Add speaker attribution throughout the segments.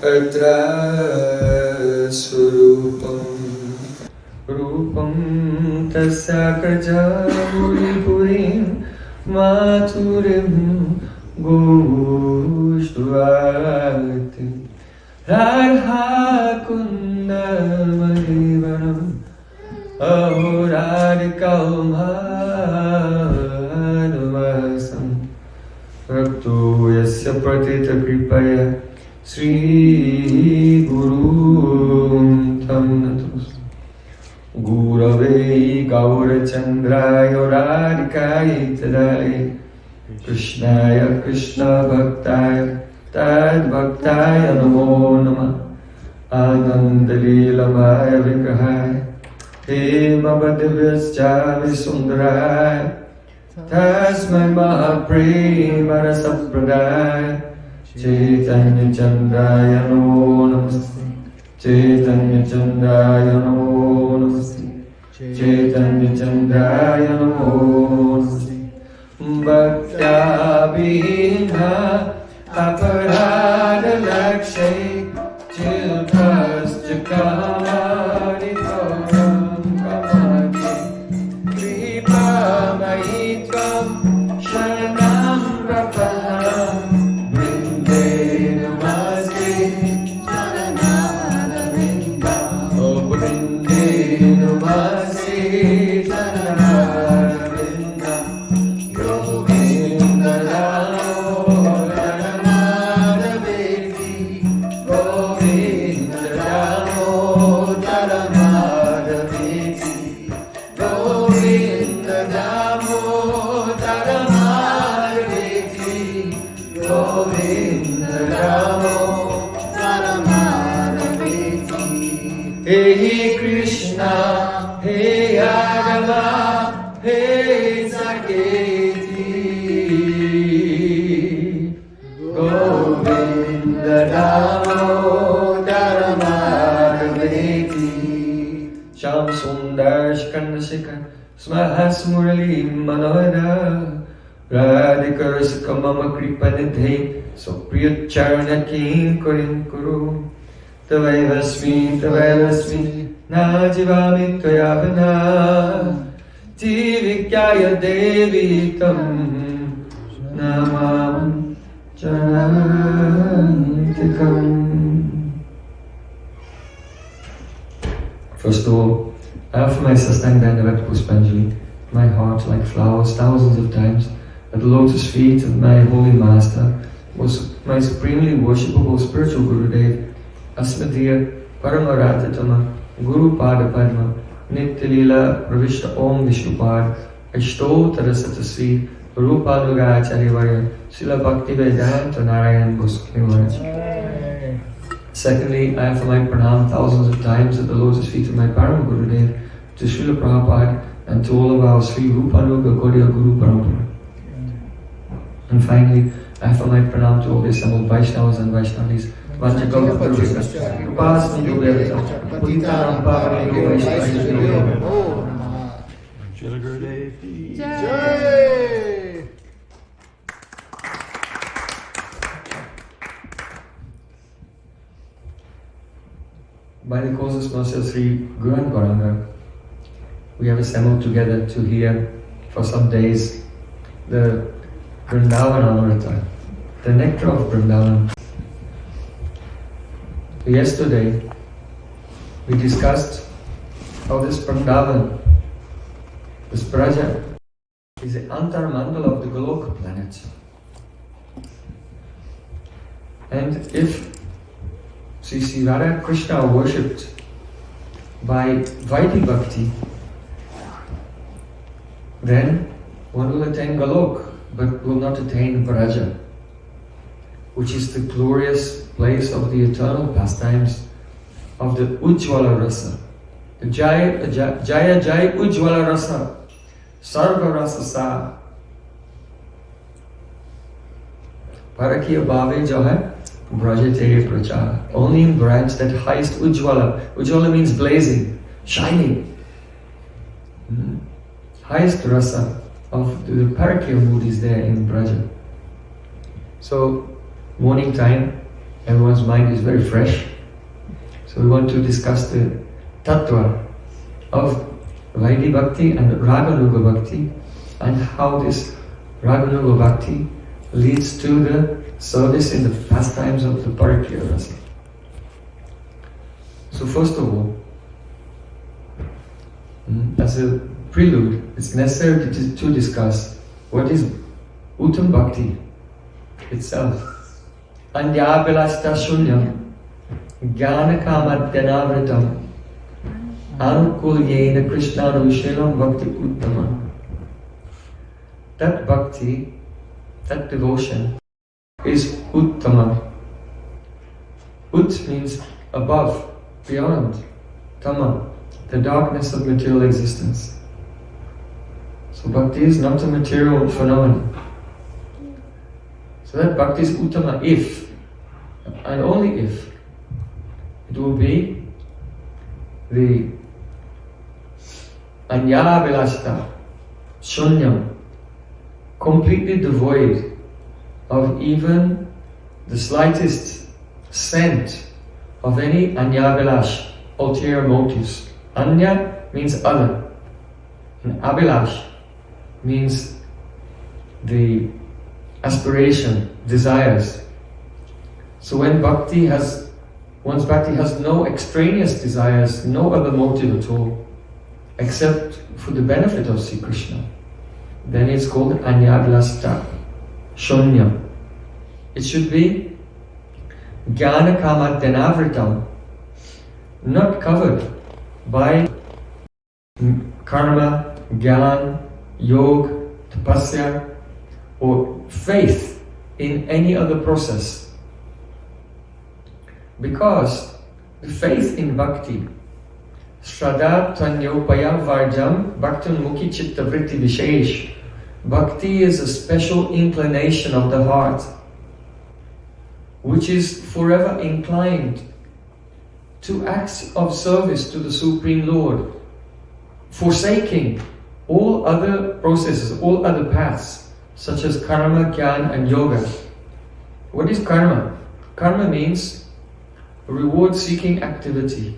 Speaker 1: Atra surupam rupam tasya krajamuri purim maturim goshtuvati radha kundamarivanam ahoradikaumhanavasam rakto yasya pratita kripaya Sri Guru Tam Natus Gurave Gaura Chandraya Radhikaya Tadaya Krishnaya Krishna Bhaktaya Tad Bhaktaya Namo Namah Anandalila Maya Vigrahaya Hema Bhadivascha Visundaraya Tasmai Mahaprema Rasapradaya Chaitanya Chandaya Namo Namaste Chaitanya Chandaya Namo Namaste Chaitanya Chandaya Namo Namaste Bhakta-abheda aparada lakshay Chilpascha kamari kavam kamati Kripa mahitvam sharanam prapaham Hey Krishna, Hey Adama, Hey Saketi, Govinda Damodaramagaveti, Sham Sundar Shikandashika, Smahas Murali Manohara, Radhika Rasika Mama Kripanidhe, So Priyacharana Kim Kurin Kuru. Tavayasmi, na jivami tvayavana, jivikyaya devi tam namam janantikam. First of all, I offer my Sastang Dandavat Puspanjali, my heart like flowers thousands of times, at the lotus feet of my holy master, was my supremely worshipable spiritual Gurudev, Asmadiya Paramarathatama Guru Pada Padma Nityalila Pravishta Om Vishnupad Ashtotara Satasvi Rupanuga-Acharya Varya Srila Bhakti-Vedanta Narayan Goswami Maharaj. Secondly, I offer my pranam thousands of times at the lotus feet of my Param Gurudev, to Srila Prabhupada and to all of our Sri Rupanuga-Gaudiya Guru Parampara. And finally, I offer my pranam to all the assembled Vaishnavas and Vaishnavis. By the causes of Sri Guru and Gauranga, we have assembled together to hear for some days the Vrindavan Amrita, the nectar of Vrindavan. Yesterday, we discussed how this Vrindavan, this Braja, is the Antarmandala of the Goloka planet. And if Sri Radha Krishna are worshipped by Vaidhi Bhakti, then one will attain Golok, but will not attain Braja, which is the glorious place of the eternal pastimes of the Ujjvala Rasa. The Jaya Ujjvala Rasa, Sarva Rasa Sa. Parakiya-Rasa jo hai, Brajate Prachara. Only in Braj that highest Ujjvala. Ujjvala means blazing, shining. Highest Rasa of the Parakiya mood is there in Braja. So, morning time, everyone's mind is very fresh. So we want to discuss the tattva of Vaidhi Bhakti and Raganuga-Bhakti, and how this Raganuga-Bhakti leads to the service in the pastimes of the Parakiya-Rasa. So first of all, as a prelude, it's necessary to discuss what is Uttam Bhakti itself. Anyabhilashta shunyam jnana kamadyanavritam anukulyena Krishna rushelam bhakti uttama. That bhakti, that devotion, is uttama. Ut means above, beyond, tama, the darkness of material existence. So bhakti is not a material phenomenon. So that bhakti is uttama if, and only if, it will be the anyabhilashta, shunyam, completely devoid of even the slightest scent of any anyabhilash, ulterior motives. Anya means other, and abhilash means the aspiration, desires. So when one's bhakti has no extraneous desires, no other motive at all, except for the benefit of Sri Krishna, then it's called anyabhilashta shunyam. It should be jnana kamadyanavritam, not covered by karma, jnana, yoga, tapasya, or faith in any other process. Because the faith in bhakti, shraddha tanyopaya varjam bhaktun mukhi chitta vritti vishesh, bhakti is a special inclination of the heart, which is forever inclined to acts of service to the Supreme Lord, forsaking all other processes, all other paths, such as karma, jnana and yoga. What is karma? Karma means reward-seeking activity.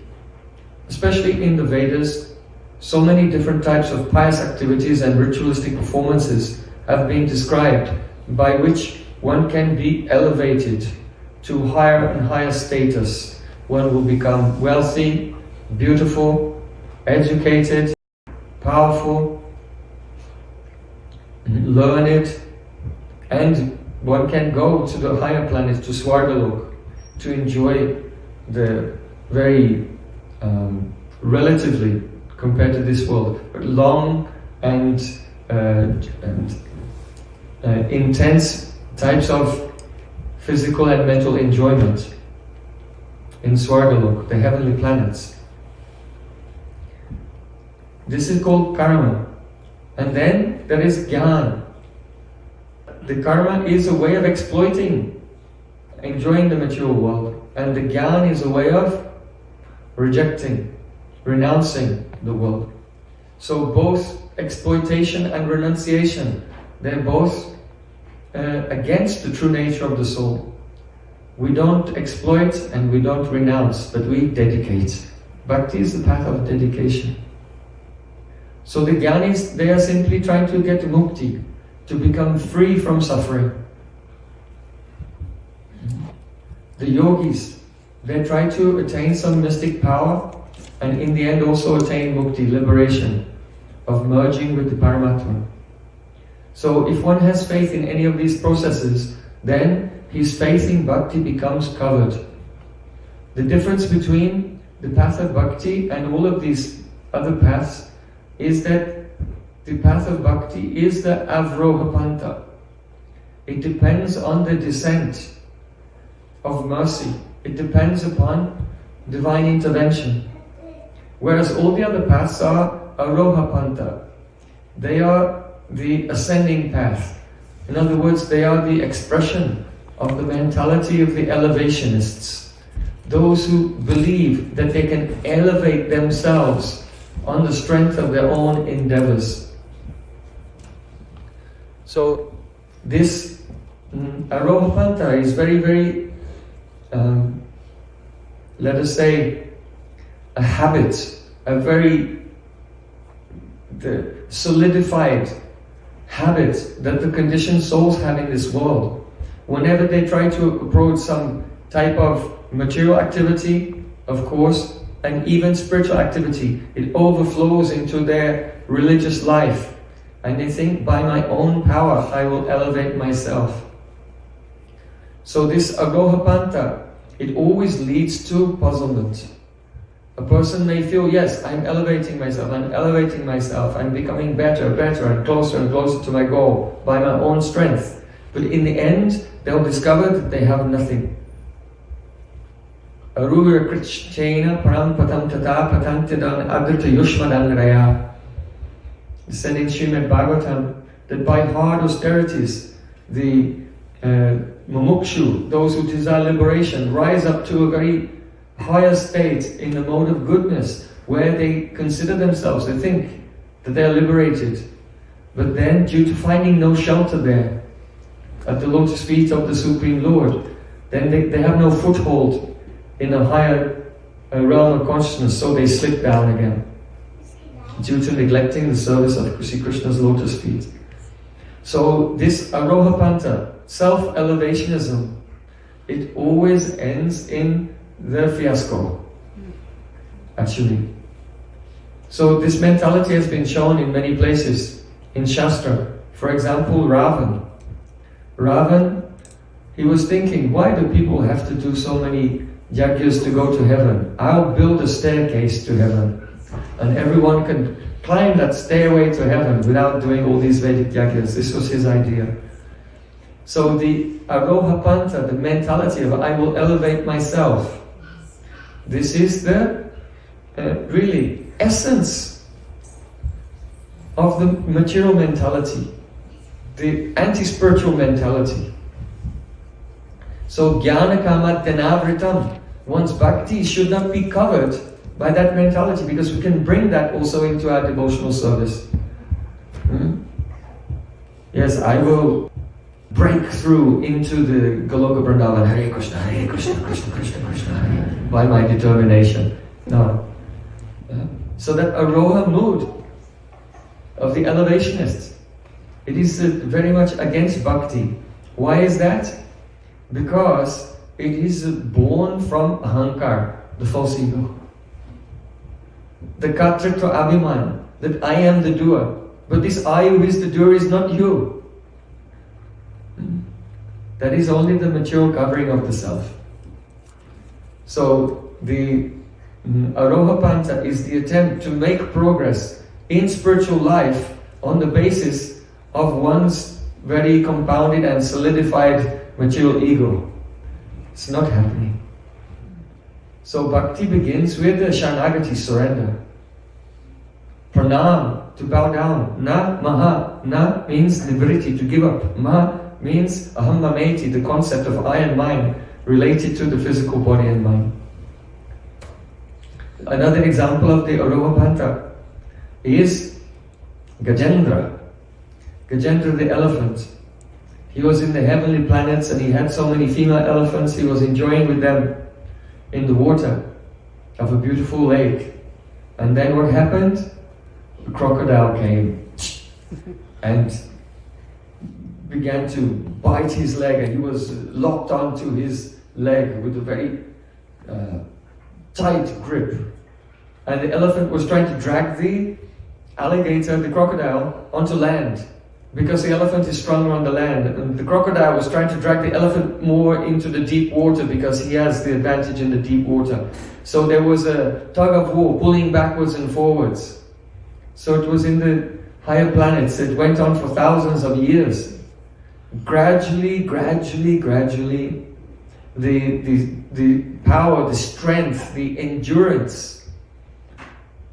Speaker 1: Especially in the Vedas, so many different types of pious activities and ritualistic performances have been described, by which one can be elevated to higher and higher status. One will become wealthy, beautiful, educated, powerful, learned, and one can go to the higher planets, to Swargalok, to enjoy the very relatively, compared to this world, but long and intense types of physical and mental enjoyment in Swargalok, the heavenly planets. This is called karma. And then there is jnana. The karma is a way of exploiting, enjoying the material world, and the jnana is a way of rejecting, renouncing the world. So both exploitation and renunciation, they're both against the true nature of the soul. We don't exploit and we don't renounce, but we dedicate. Bhakti is the path of dedication. So the jnanis, they are simply trying to get mukti, to become free from suffering. The yogis, they try to attain some mystic power, and in the end also attain mukti, liberation, of merging with the Paramatma. So if one has faith in any of these processes, then his faith in bhakti becomes covered. The difference between the path of bhakti and all of these other paths is that the path of bhakti is the avroha. It depends on the descent of mercy. It depends upon divine intervention. Whereas all the other paths are aroha. They are the ascending path. In other words, they are the expression of the mentality of the elevationists. Those who believe that they can elevate themselves on the strength of their own endeavors. So this Aroha Panta is very, very let us say, a habit, a very solidified habit that the conditioned souls have in this world. Whenever they try to approach some type of material activity, of course, and even spiritual activity, it overflows into their religious life. And they think, by my own power, I will elevate myself. So this arohapanta, it always leads to puzzlement. A person may feel, yes, I'm elevating myself, I'm becoming better, and closer to my goal by my own strength. But in the end, they'll discover that they have nothing. Arura krichena param patam tata patantidan agrita yushmadan raya. It said in Srimad Bhagavatam that by hard austerities, the mumukshu, those who desire liberation, rise up to a very higher state in the mode of goodness, where they consider themselves, they think that they are liberated. But then, due to finding no shelter there, at the lotus feet of the Supreme Lord, then they have no foothold in a higher realm of consciousness, so they slip down again, due to neglecting the service of Sri Krishna's lotus feet. So this arohapanta, self-elevationism, it always ends in the fiasco, actually. So this mentality has been shown in many places in Shastra. For example, Ravan, he was thinking, why do people have to do so many yajnas to go to heaven? I'll build a staircase to heaven, and everyone can climb that stairway to heaven without doing all these Vedic yajnas. This was his idea. So the arohapanta, the mentality of I will elevate myself, this is the really essence of the material mentality, the anti-spiritual mentality. So jnana kama dhanavritam, one's bhakti should not be covered by that mentality, because we can bring that also into our devotional service. Yes, I will break through into the Goloka Vrindavan, Hare Krishna, Krishna Krishna, Hare, by my determination. No. So that aroha mood of the elevationists, it is very much against bhakti. Why is that? Because it is born from ahankar, the false ego. The katritra abhiman, that I am the doer. But this I who is the doer is not you. That is only the material covering of the self. So the arohapanta is the attempt to make progress in spiritual life on the basis of one's very compounded and solidified material ego. It's not happening. So bhakti begins with the Sharanagati, surrender. Pranam, to bow down. Na, maha. Na means liberty, to give up. Ma means aham mameti, the concept of I and mine, related to the physical body and mind. Another example of the arohapanta is Gajendra. Gajendra the elephant. He was in the heavenly planets and he had so many female elephants, he was enjoying with them in the water of a beautiful lake. And then what happened? The crocodile came and began to bite his leg, and he was locked onto his leg with a very tight grip. And the elephant was trying to drag the alligator, the crocodile, onto land, because the elephant is stronger on the land, and the crocodile was trying to drag the elephant more into the deep water because he has the advantage in the deep water. So there was a tug of war, pulling backwards and forwards. So it was in the higher planets. It went on for thousands of years. Gradually, the power, the strength, the endurance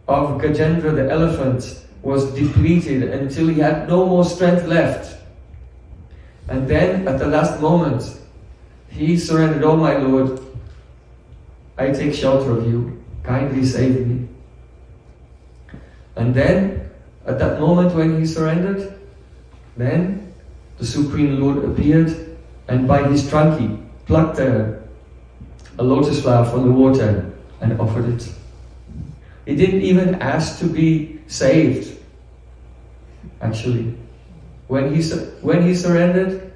Speaker 1: of Gajendra the elephant was depleted until he had no more strength left. And then at the last moment, he surrendered, "Oh my Lord, I take shelter of you, kindly save me." And then, at that moment when he surrendered, then the Supreme Lord appeared, and by his trunk he plucked a a lotus flower from the water and offered it. He didn't even ask to be saved, actually. When he surrendered,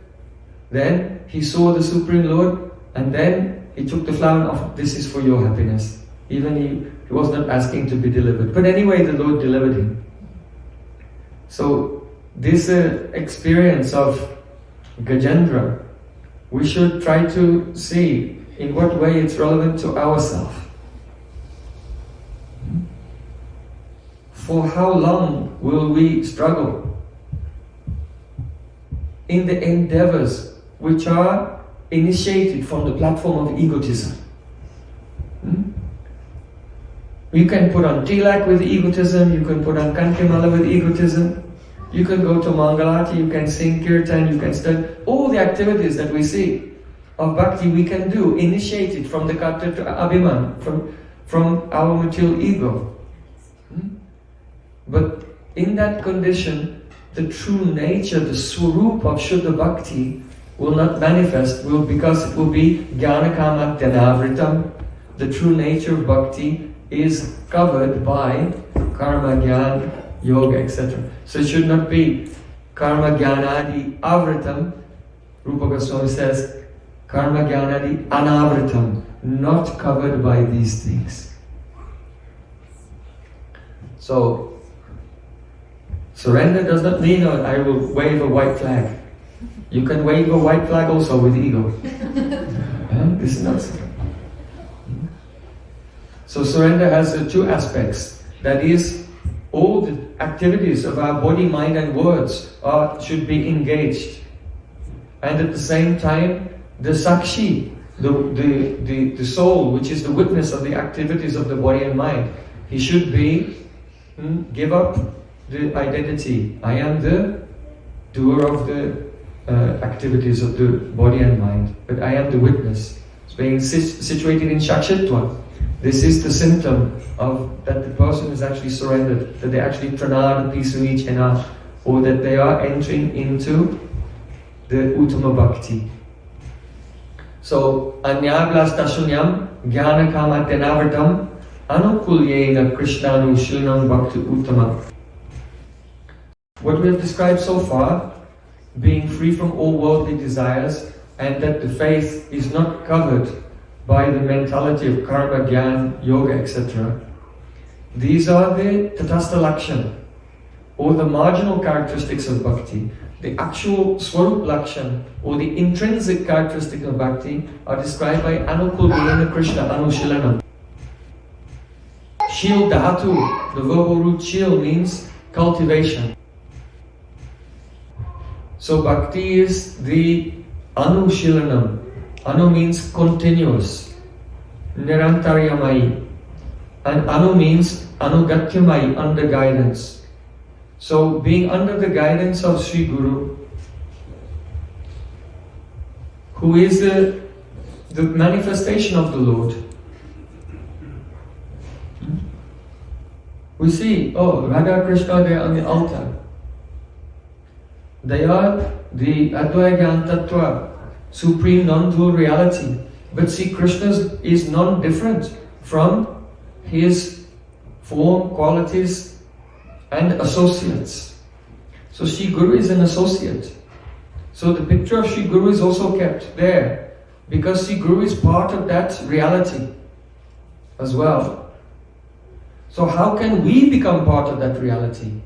Speaker 1: then he saw the Supreme Lord, and then he took the flower and offered, this is for your happiness. Even he was not asking to be delivered. But anyway, the Lord delivered him. So this experience of Gajendra, we should try to see in what way it's relevant to ourselves. For how long will we struggle in the endeavors which are initiated from the platform of egotism? You can put on tilak with egotism, you can put on kantimala with egotism, you can go to Mangalati, you can sing kirtan, you can study. All the activities that we see of bhakti we can do, initiated from the kata to abhiman, from our material ego. But in that condition, the true nature, the swarup of Shuddha Bhakti will not manifest, because it will be jnana-kama dhanavritam. The true nature of bhakti is covered by karma, jnana, yoga, etc. So it should not be karma, jnanadi avritam. Rupa Goswami says, karma, jnanadi anavritam, not covered by these things. So, surrender does not mean I will wave a white flag. You can wave a white flag also with ego. This is not surrender. So surrender has two aspects. That is, all the activities of our body, mind and words should be engaged. And at the same time, the sakshi, the soul, which is the witness of the activities of the body and mind, he should give up the identity. I am the doer of the activities of the body and mind, but I am the witness. It's being situated in shakshitva. This is the symptom of that the person is actually surrendered, that they actually pranada, peace of each enough, or that they are entering into the uttama bhakti. So, anyabhlasta shunyam jnana kama tenavritam anukulyena krishnanu shilnam bhakti uttama. What we have described so far, being free from all worldly desires, and that the faith is not covered by the mentality of karma, jnana, yoga, etc. These are the tatastha lakshana, or the marginal characteristics of bhakti. The actual swarup lakshana, or the intrinsic characteristic of bhakti, are described by anukulyena Krishna anushilanam. Shil dhatu, the verbal root shil, means cultivation. So bhakti is the anushilanam. Anu means continuous, nirantaryamai, and anu means anugatyamai, under guidance. So being under the guidance of Sri Guru, who is the manifestation of the Lord. We see, Radha Krishna there on the altar. They are the Advaita Tattva, supreme non-dual reality. But see, Krishna is non-different from his form, qualities and associates. So Sri Guru is an associate. So the picture of Sri Guru is also kept there, because Sri Guru is part of that reality as well. So how can we become part of that reality?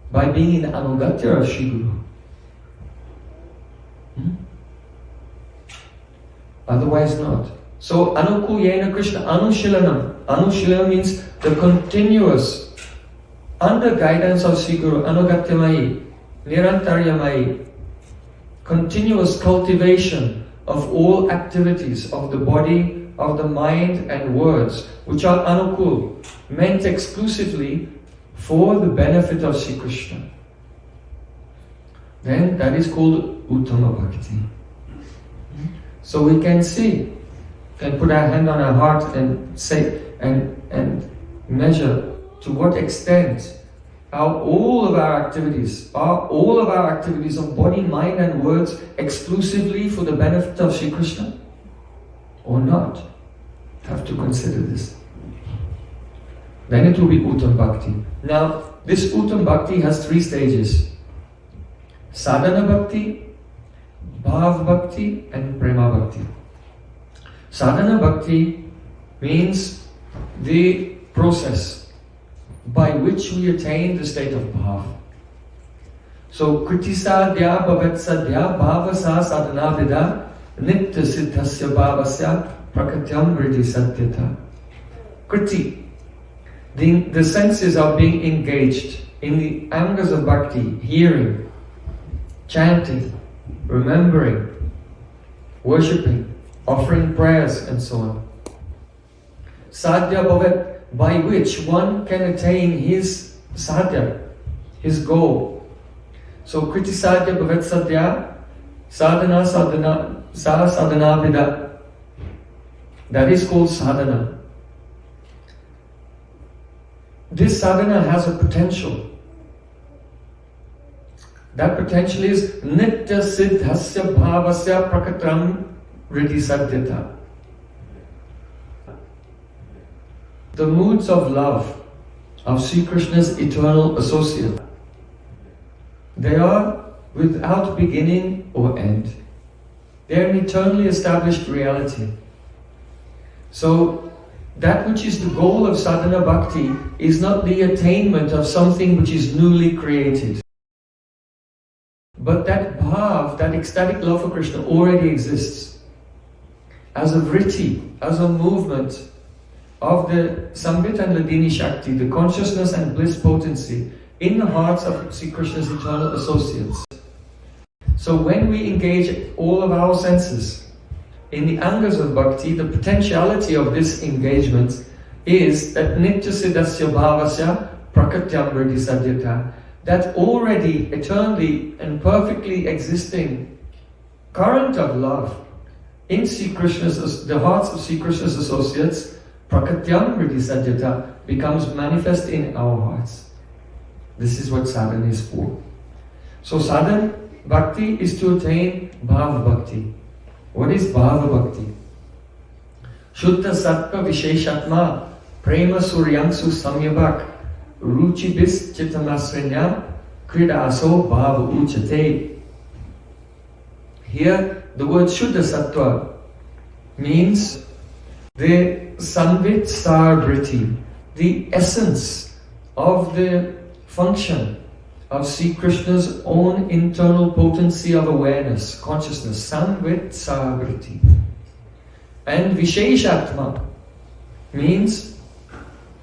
Speaker 1: By being in anugatya of Sri Guru. Otherwise not. So anukulyena Krishna anushilanam. Anushilanam means the continuous, under guidance of Sri Guru, anugatyamai, nirantaryamai, continuous cultivation of all activities of the body, of the mind and words, which are anukul, meant exclusively for the benefit of Sri Krishna. Then that is called uttama bhakti. So we can see, can put our hand on our heart and say and measure to what extent all of our activities of body, mind and words exclusively for the benefit of Sri Krishna or not. have to consider this. Then it will be Uttam Bhakti. Now, this Uttam Bhakti has 3 stages. Sadhana Bhakti, Bhav Bhakti and Prema Bhakti. Sadhana Bhakti means the process by which we attain the state of Bhav. So, Kriti Sadhya Bhavat Sadhya Bhavasa Sadhana Bheda Nitya Siddhasya Bhavasya Prakatyam Vriddhi Satyata. Kriti, the senses are being engaged in the angas of bhakti, hearing, chanting, remembering, worshipping, offering prayers and so on. Sadhya Bhavat, by which one can attain his sadhya, his goal. So Kriti Sadhya Bhavat Sadhya, Sadhana Sadhana Vida. That is called sadhana. This sadhana has a potential. That potential is Nitya Siddhasya Bhavasya Prakatram Vriddhi Satyata. The moods of love of Sri Krishna's eternal associate. They are without beginning or end. They are an eternally established reality. So, that which is the goal of sadhana bhakti is not the attainment of something which is newly created. But that bhav, that ecstatic love for Krishna already exists. As a vritti, as a movement of the Samvit and Ladini Shakti, the consciousness and bliss potency in the hearts of Sri Krishna's eternal associates. So when we engage all of our senses in the angas of bhakti, the potentiality of this engagement is that Nitya Siddhasya Bhavasya Prakatyam Vriddhi Satyata, that already eternally and perfectly existing current of love in Sri Krishna's, the hearts of Sri Krishna's associates, Prakatyam Vriddhi Satyata, becomes manifest in our hearts. This is what sadhana is for. So sadhana bhakti is to attain bhava bhakti. What is bhava bhakti? Shuddha sattva visheshatma prema suryangsu samyabhak ruchibis chittamasrinya kridaso bhava uchate. Here the word Shuddha sattva means the Samvit Saravriti, the essence of the function of Sri Krishna's own internal potency of awareness, consciousness, Samvit Saravriti. And Visheshatma means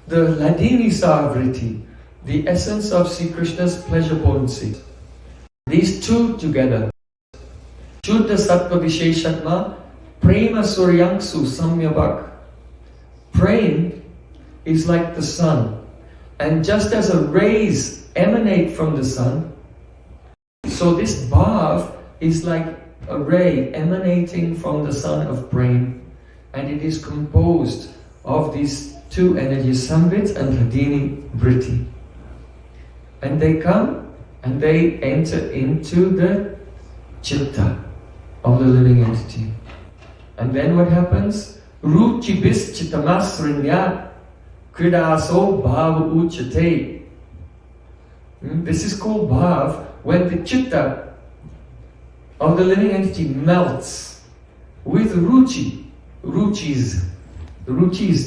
Speaker 1: the Ladini Saravriti, the essence of Sri Krishna's pleasure potency. These two together, Shuddha Sattva Visheshatma, Prema Suryangsu Samyabhak. Prem is like the sun, and just as a rays emanate from the sun, so this bhav is like a ray emanating from the sun of Prem, and it is composed of these two energies, Samvit and Ladini Vritti. And they come and they enter into the Chitta of the living entity. And then what happens? Ruchibis chittamasrinya kridaso bhava uchate. This is called bhav when the chitta of the living entity melts with ruchi. Ruchis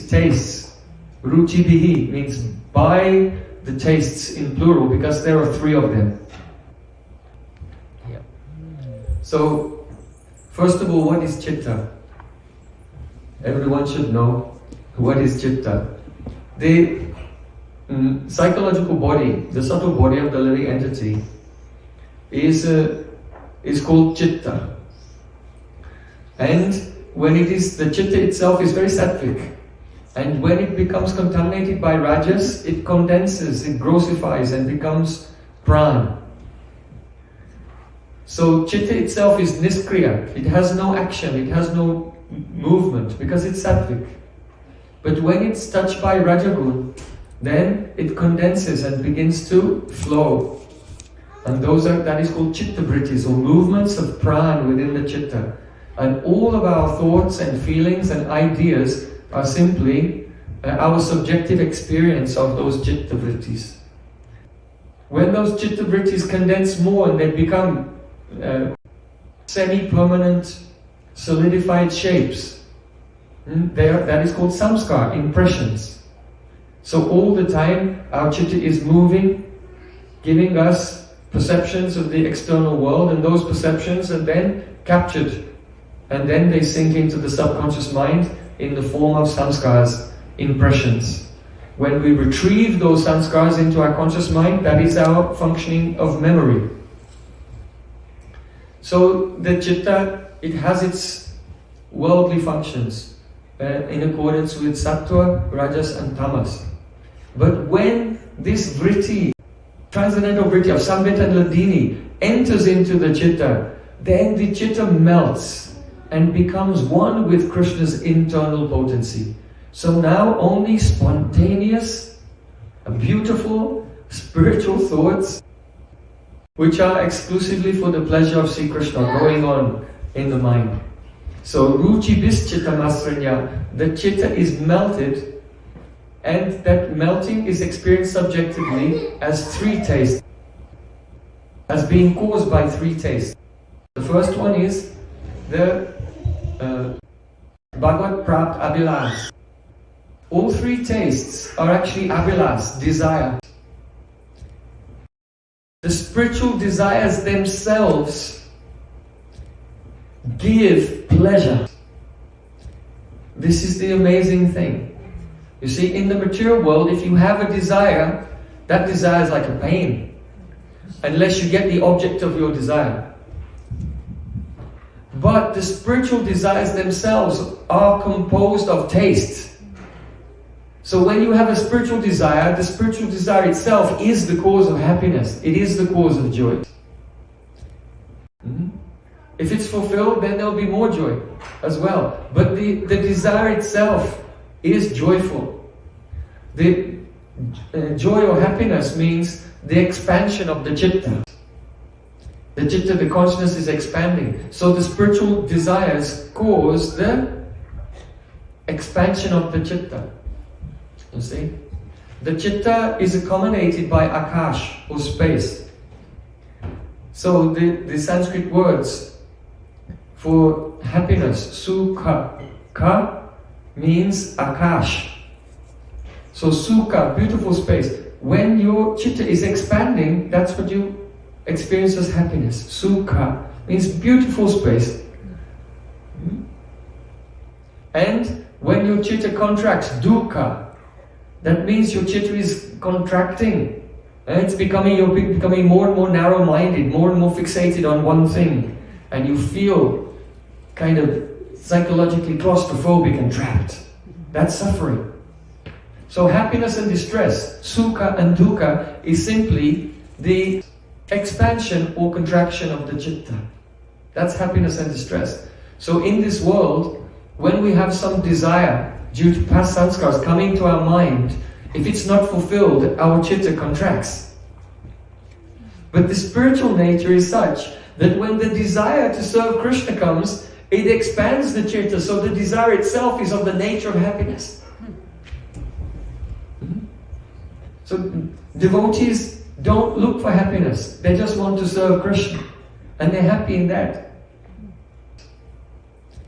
Speaker 1: tastes. Ruchi bihi means by the tastes in plural, because there are 3 of them. So, first of all, what is chitta? Everyone should know what is chitta. The psychological body, the subtle body of the living entity is called chitta. And when it is, the chitta itself is very sattvic. And when it becomes contaminated by rajas, it condenses, it grossifies and becomes prana. So chitta itself is niskriya. It has no action, it has no movement because it's sattvic. But when it's touched by rajagun, then it condenses and begins to flow. And that is called chitta vrittis, or movements of prana within the chitta. And all of our thoughts and feelings and ideas are simply our subjective experience of those Chitta vrittis. When those Chitta vrittis condense more and they become semi-permanent, solidified shapes, that is called samskar, impressions. So all the time our Chitta is moving, giving us perceptions of the external world, and those perceptions are then captured, and then they sink into the subconscious mind in the form of samskars, impressions. When we retrieve those samskars into our conscious mind, that is our functioning of memory. So the Chitta, it has its worldly functions in accordance with Sattva, Rajas and Tamas. But when this vritti, transcendental vritti of Samvit and Hladini, enters into the Chitta, then the Chitta melts and becomes one with Krishna's internal potency. So now only spontaneous, beautiful, spiritual thoughts, which are exclusively for the pleasure of Sri Krishna, going on in the mind. So ruchi bis chitta masranya, the Chitta is melted, and that melting is experienced subjectively as three tastes, as being caused by three tastes. The first one is the Bhagavad Prapt Abhilas. All three tastes are actually Abhilas, desire. The spiritual desires themselves give pleasure. This is the amazing thing. You see, in the material world, if you have a desire, that desire is like a pain, unless you get the object of your desire. But the spiritual desires themselves are composed of taste. So when you have a spiritual desire, the spiritual desire itself is the cause of happiness. It is the cause of joy. If it's fulfilled, then there'll be more joy as well. But the desire itself is joyful. The joy or happiness means the expansion of the Chitta. The Chitta, the consciousness is expanding. So the spiritual desires cause the expansion of the Chitta. You see? The Chitta is accommodated by Akash, or space. So the Sanskrit words for happiness, Sukha, Ka means Akash. So Sukha, beautiful space. When your Chitta is expanding, that's what you experience as happiness. Sukha means beautiful space. And when your Chitta contracts, Dukkha, that means your Chitta is contracting. And you're becoming more and more narrow-minded, more and more fixated on one thing. And you feel kind of psychologically claustrophobic and trapped. That's suffering. So happiness and distress, Sukha and Dukkha, is simply the expansion or contraction of the Chitta. That's happiness and distress. So in this world, when we have some desire due to past samskars coming to our mind, if it's not fulfilled, our Chitta contracts. But the spiritual nature is such that when the desire to serve Krishna comes, it expands the Chitta, so the desire itself is of the nature of happiness. So devotees don't look for happiness, they just want to serve Krishna, and they're happy in that.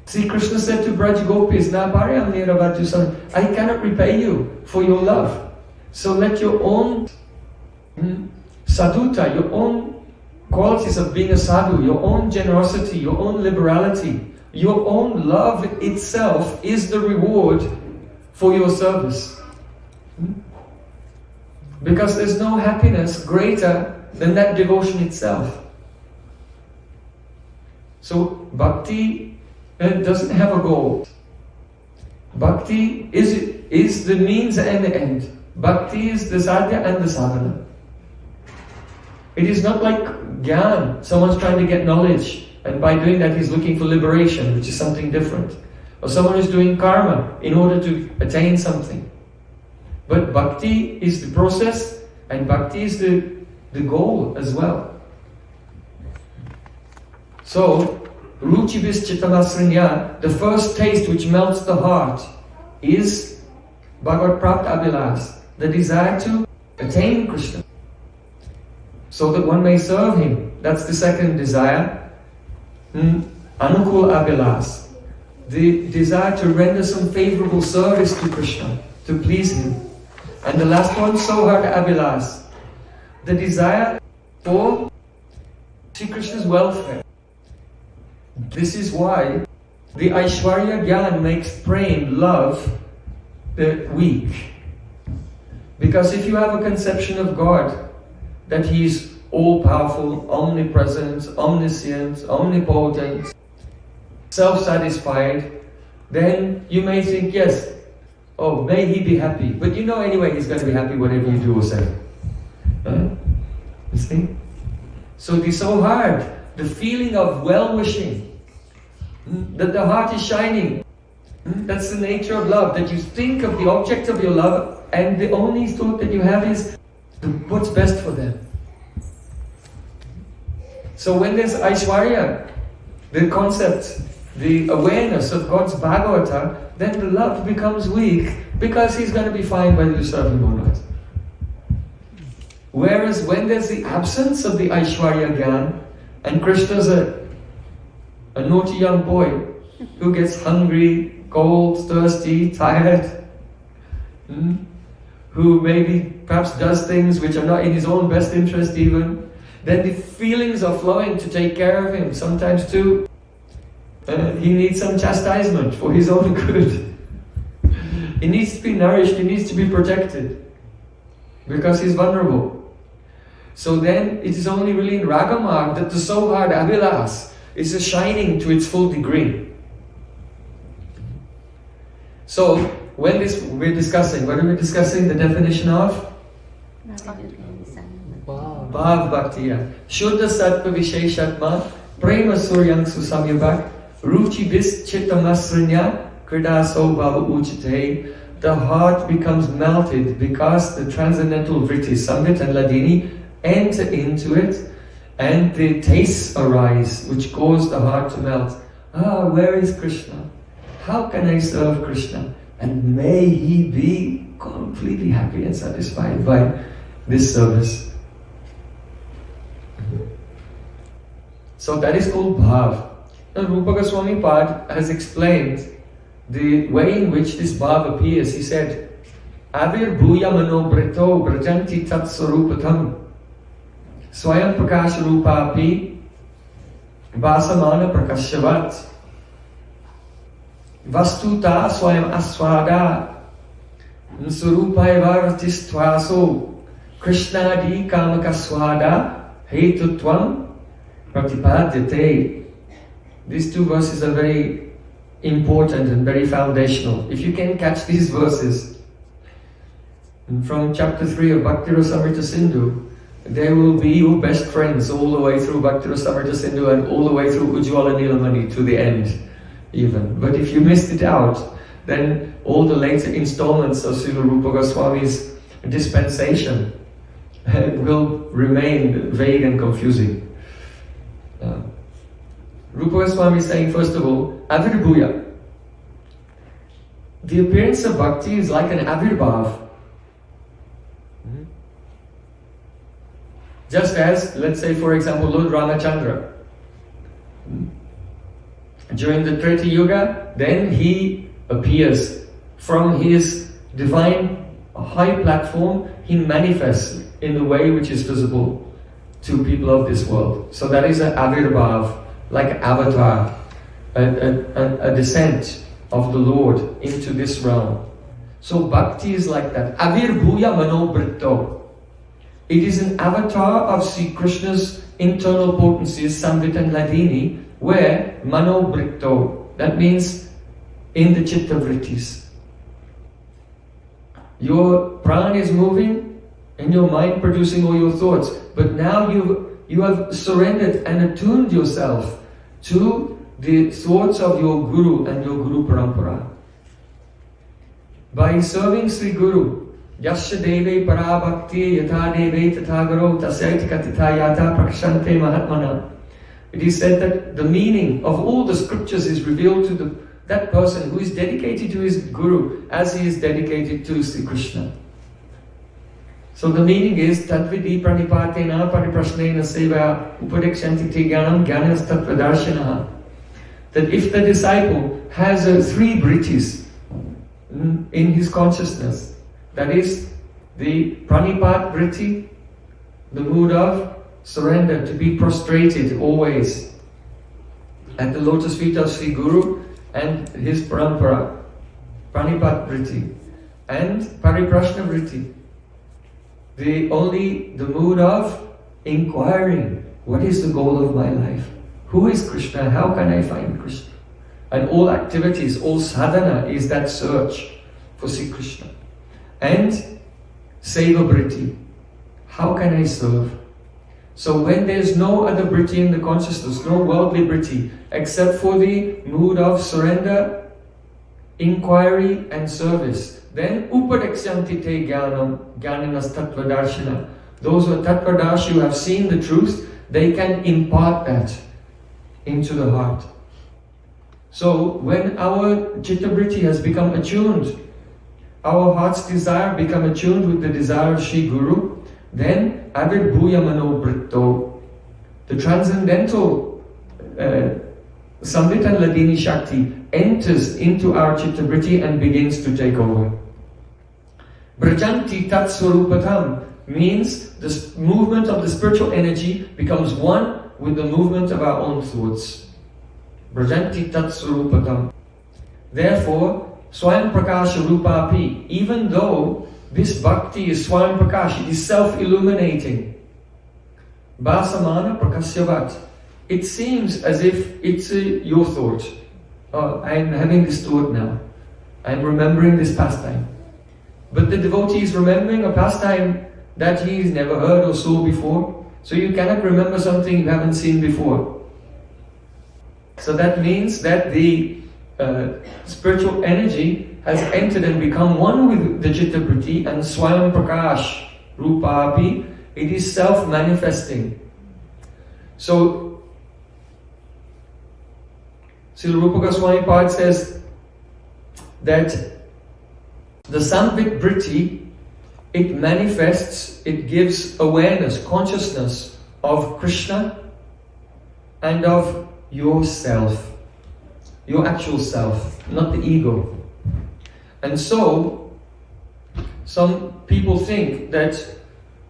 Speaker 1: See, Krishna said to Braj Gopis, Na paryam niravajusam, I cannot repay you for your love. So let your own sadhuta, your own qualities of being a sadhu, your own generosity, your own liberality, your own love itself is the reward for your service. Because there's no happiness greater than that devotion itself. So bhakti doesn't have a goal. Bhakti is the means and the end. Bhakti is the sadhya and the sadhana. It is not like gyan, someone's trying to get knowledge, and by doing that he's looking for liberation, which is something different. Or someone is doing karma in order to attain something. But bhakti is the process, and bhakti is the goal as well. So, ruchi bis chittamasrinya, the first taste which melts the heart, is Bhagavad Prapt Abhilas, the desire to attain Krishna, so that one may serve him. That's the second desire. Anukul Abhilas, the desire to render some favorable service to Krishna, to please him. And the last one, Sohar Abhilas, the desire for Sri Krishna's welfare. This is why the Aishwarya Gyan makes Prem, love, weak. Because if you have a conception of God, that He is all-powerful, omnipresent, omniscient, omnipotent, self-satisfied, then you may think, yes, oh, may He be happy. But you know anyway He's going to be happy whatever you do or say. You see? So it is so hard. The feeling of well-wishing, that the heart is shining. That's the nature of love, that you think of the object of your love and the only thought that you have is what's best for them. So when there's Aishwarya, the concept, the awareness of God's Bhagavata, then the love becomes weak because He's going to be fine whether you serve Him or not. Whereas when there's the absence of the Aishwarya Gyan, and Krishna's a naughty young boy who gets hungry, cold, thirsty, tired, who maybe perhaps does things which are not in his own best interest even, then the feelings are flowing to take care of him. Sometimes too, he needs some chastisement for his own good. He needs to be nourished, he needs to be protected, because he's vulnerable. So then it is only really in Ragamarg that the Sohar Abhilas is shining to its full degree. So when we're discussing, what are we discussing? The definition of? Bhav Bhaktiya. Shuddha Sattva Visheshatma Prema Suryang Susamyabhak Ruchi Vis Chitta Masrinya Kridaso Bhava Uchite. The heart becomes melted because the transcendental vrittis, Samvit and Ladini, enter into it, and the tastes arise which cause the heart to melt. Where is Krishna? How can I serve Krishna? And may he be completely happy and satisfied by this service. So that is called bhav. Now Rupa Goswami Pad has explained the way in which this bhav appears. He said, Avir bhuya mano brito brajanti tat sarupatam Swayam Prakash Rupa Api Vasamana Prakashyavat Vastuta Swayam Aswada Surupaiva Ratistvaso Krishnadi Kamakaswada Hetutvam Pratipadyate. These two verses are very important and very foundational. If you can catch these verses from chapter 3 of Bhakti-Rasamrita Sindhu, they will be your best friends all the way through Bhakti-Rasamrita Sindhu and all the way through Ujjwala Nilamani to the end even. But if you missed it out, then all the later installments of Srila Rupa Goswami's dispensation will remain vague and confusing. Rupa Goswami is saying, first of all, Avirbhuya. The appearance of bhakti is like an avirbhav. Just as, let's say for example, Lord Ramachandra. During the Treta Yuga, then he appears from his divine high platform, he manifests in the way which is visible to people of this world. So that is an avirbhav, like an avatar, a descent of the Lord into this realm. So bhakti is like that. Avirbhuya manobrito. It is an avatar of Sri Krishna's internal potencies, Samvit and Ladini, where manobrito, that means in the Chitta vrittis. Your prana is moving and your mind producing all your thoughts, but now you have surrendered and attuned yourself to the thoughts of your Guru and your Guru Parampara. By serving Sri Guru, Yasya deve parabhakti yatha deve tathagaro tasyaiti katita yata prakshante mahatmana. It is said that the meaning of all the scriptures is revealed to that person who is dedicated to his Guru as he is dedicated to Sri Krishna. So the meaning is Tatvidi pranipatena pariprashnena seva upadekshanti te jnanam jnanas tattvadarshinaha. That if the disciple has 3 brittis in his consciousness, that is the pranipat vritti, the mood of surrender, to be prostrated always at the lotus feet of Sri Guru and his parampara, pranipat vritti, and pariprashna vritti, the mood of inquiring, what is the goal of my life? Who is Krishna? How can I find Krishna? And all activities, all sadhana is that search for Sri Krishna. And seva vritti, how can I serve? So when there's no other vritti in the consciousness, no worldly vritti, except for the mood of surrender, inquiry and service, then upadekshanti te jnanam jnananas tattvadarshina. Those who are tattvadarshi, who have seen the truth, they can impart that into the heart. So when our chitta vritti has become attuned, our heart's desire become attuned with the desire of Sri Guru, then avid bhuya mano britto, the transcendental Samvit and Ladini Shakti enters into our chitta vritti and begins to take over. Brajanti tat swarupatam means the movement of the spiritual energy becomes one with the movement of our own thoughts. Brajanti tat swarupatam. Therefore, Swayam Prakasha Rupapi, even though this bhakti is Swayam Prakash, it is self-illuminating. Bhasamana Prakasyavat. It seems as if it's your thought. Oh, I'm having this thought now. I'm remembering this pastime. But the devotee is remembering a pastime that he's never heard or saw before. So you cannot remember something you haven't seen before. So that means that the spiritual energy has entered and become one with the Chitta vritti, and Swayam Prakash Rupapi, it is self-manifesting. So Srila Rupa Goswami Pad says that the Samvit vritti, it manifests, it gives awareness, consciousness of Krishna and of yourself, your actual self, not the ego. And so, some people think that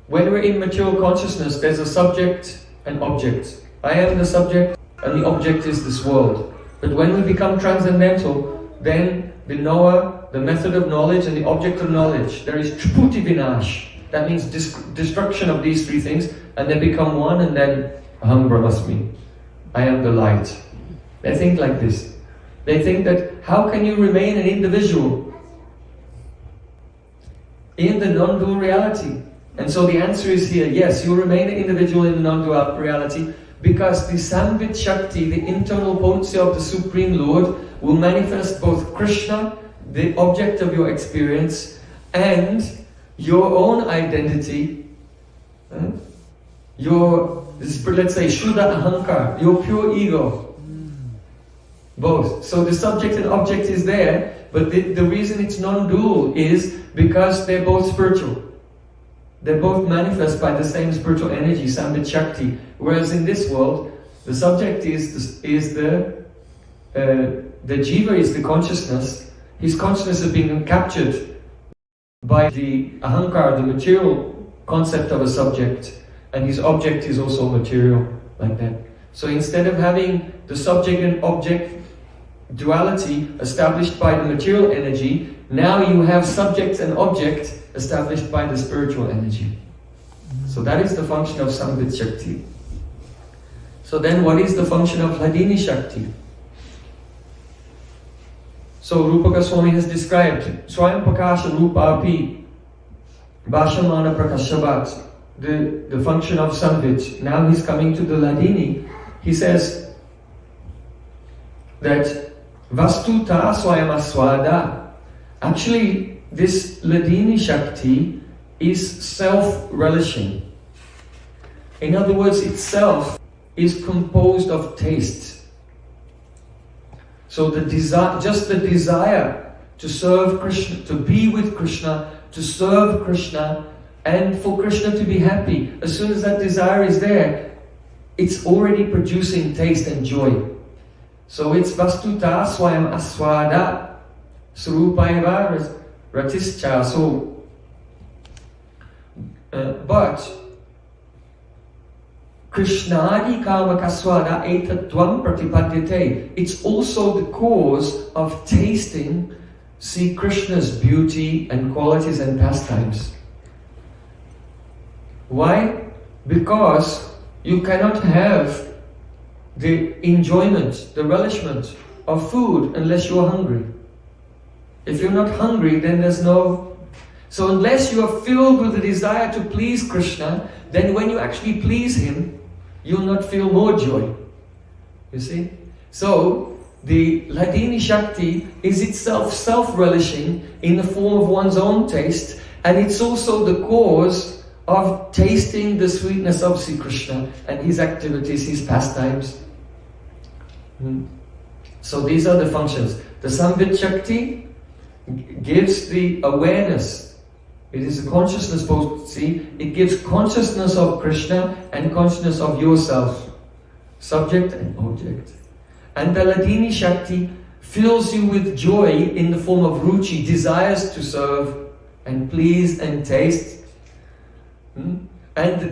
Speaker 1: when we're in material consciousness, there's a subject and object. I am the subject and the object is this world. But when we become transcendental, then the knower, the method of knowledge and the object of knowledge, there is triputi vinash. That means destruction of these 3 things, and they become one, and then aham brahmasmi, I am the light. They think like this. They think that how can you remain an individual in the non-dual reality? And so the answer is here, yes, you remain an individual in the non-dual reality, because the Samvit Shakti, the internal potency of the Supreme Lord, will manifest both Krishna, the object of your experience, and your own identity, your, let's say, Shuddha Ahankar, your pure ego. Both. So the subject and object is there, but the reason it's non-dual is because they're both spiritual. They both manifest by the same spiritual energy, Samvit Shakti. Whereas in this world, the subject is the jiva is the consciousness. His consciousness is being captured by the ahankar, the material concept of a subject, and his object is also material, like that. So instead of having the subject and object duality established by the material energy, now you have subject and object established by the spiritual energy. So that is the function of Samvit Shakti. So then what is the function of Hladini Shakti? So Rupa Goswami has described Swayam Prakasha Rupa Api Bhashamana Prakashavat, the function of Samvit. Now he's coming to the Hladini. He says that Vastuta Swayam Aswada. Actually, this Hladini Shakti is self-relishing. In other words, itself is composed of taste. So just the desire to serve Krishna, to be with Krishna, to serve Krishna, and for Krishna to be happy. As soon as that desire is there, it's already producing taste and joy. So it's vastuta swayam aswada srupaiva ratischa. So, but Krishnadi kama kaswada etatvam pratipadyate. It's also the cause of tasting, see Krishna's beauty and qualities and pastimes. Why? Because you cannot have the enjoyment, the relishment of food unless you are hungry. If you're not hungry, then there's no... So unless you are filled with the desire to please Krishna, then when you actually please Him, you'll not feel more joy. You see? So, the Hladini Shakti is itself self-relishing in the form of one's own taste, and it's also the cause of tasting the sweetness of Sri Krishna and His activities, His pastimes. So these are the functions. The Samvit Shakti gives the awareness. It is a consciousness potency. It gives consciousness of Krishna and consciousness of yourself, subject and object. And the Hladini Shakti fills you with joy in the form of ruchi, desires to serve and please and taste. And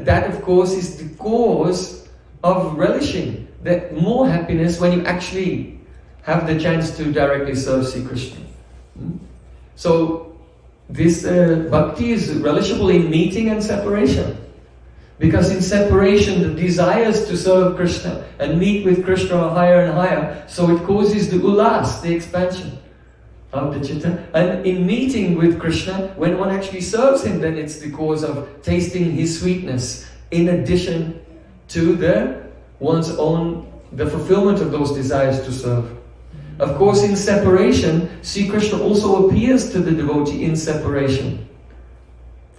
Speaker 1: that, of course, is the cause of relishing, that more happiness when you actually have the chance to directly serve Sri Krishna. So this bhakti is relishable in meeting and separation. Because in separation, the desires to serve Krishna and meet with Krishna are higher and higher, so it causes the ulas, the expansion of the Chitta. And in meeting with Krishna, when one actually serves Him, then it's the cause of tasting His sweetness, in addition to the fulfillment of those desires to serve. Of course, in separation, Sri Krishna also appears to the devotee in separation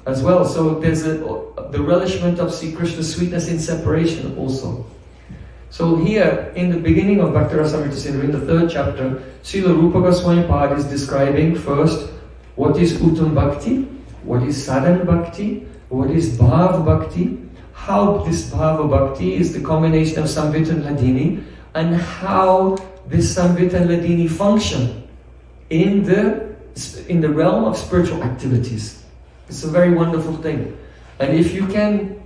Speaker 1: as well. So there's the relishment of Sri Krishna's sweetness in separation also. So here, in the beginning of Bhakti Rasamrita Sindhu, in the 3rd chapter, Srila Rupa Goswami Pad is describing first what is Uttam Bhakti, what is Sadhana Bhakti, what is Bhav Bhakti, how this Bhava Bhakti is the combination of Samvit and Hladini, and how this Samvit and Hladini function in the realm of spiritual activities. It's a very wonderful thing. And if you can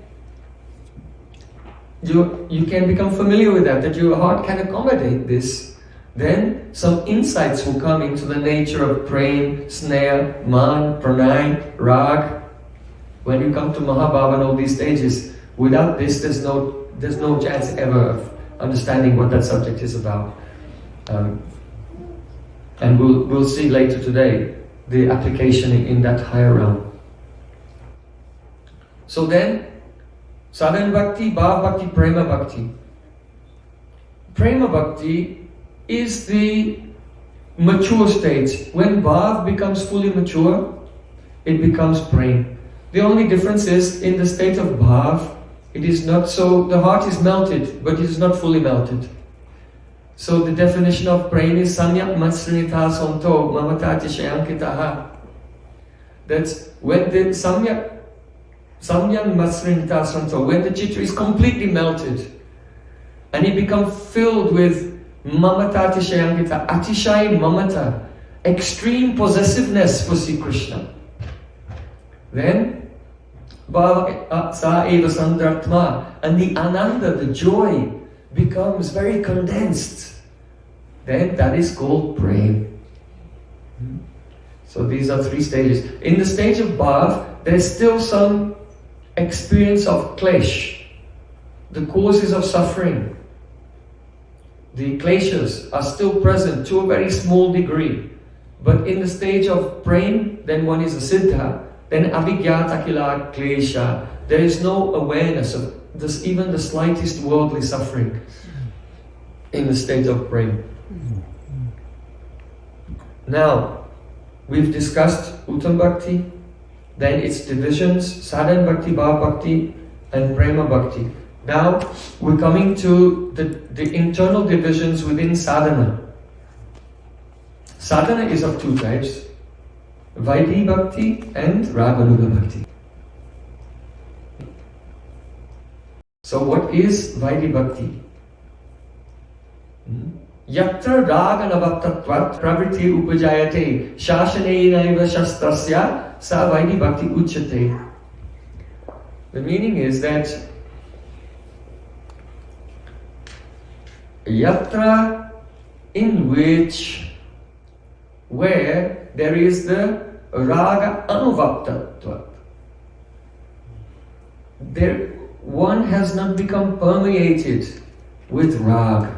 Speaker 1: become familiar with that your heart can accommodate this, then some insights will come into the nature of Prem, Sneha, Man, Pranay, Rag. When you come to Mahabhava and all these stages, without this there's no chance ever of understanding what that subject is about. And we'll see later today the application in that higher realm. So then, Sadhana Bhakti, Bhav Bhakti, Prema Bhakti. Prema Bhakti is the mature stage. When Bhav becomes fully mature, it becomes Prem. The only difference is, in the state of Bhav, it is not so, the heart is melted, but it is not fully melted. So the definition of Prem is Samyak Matsrinita Santo Mamatati Shayankitaha. That's when the Samyak Matsrinita Santo, when the Chitta is completely melted and it becomes filled with Mamatati Shayankita, Atishai Mamata, extreme possessiveness for Sri Krishna. Then Sa Eva Sandratma, and the Ananda, the joy, becomes very condensed. Then that is called Prem. So these are 3 stages. In the stage of Bhav, there is still some experience of klesh, the causes of suffering. The kleshas are still present to a very small degree. But in the stage of Prem, then one is a siddha, then avigyata kila klesha. There is no awareness of this, even the slightest worldly suffering in the state of Prem. Now, we've discussed Uttam Bhakti, then its divisions, Sadhana Bhakti, Bhav Bhakti, and Prema Bhakti. Now, we're coming to the internal divisions within sadhana. Sadhana is of two types, Vaidhi-Bhakti and Raganuga-Bhakti. So what is Vaidhi-Bhakti? Yatra Raganuga-Bhakti pravritti upajayate shashanenaiva shastrasya sa Vaidhi-Bhakti uchyate. The meaning is that yatra, in which, where there is the Raganuga-Bhakti, there one has not become permeated with rag.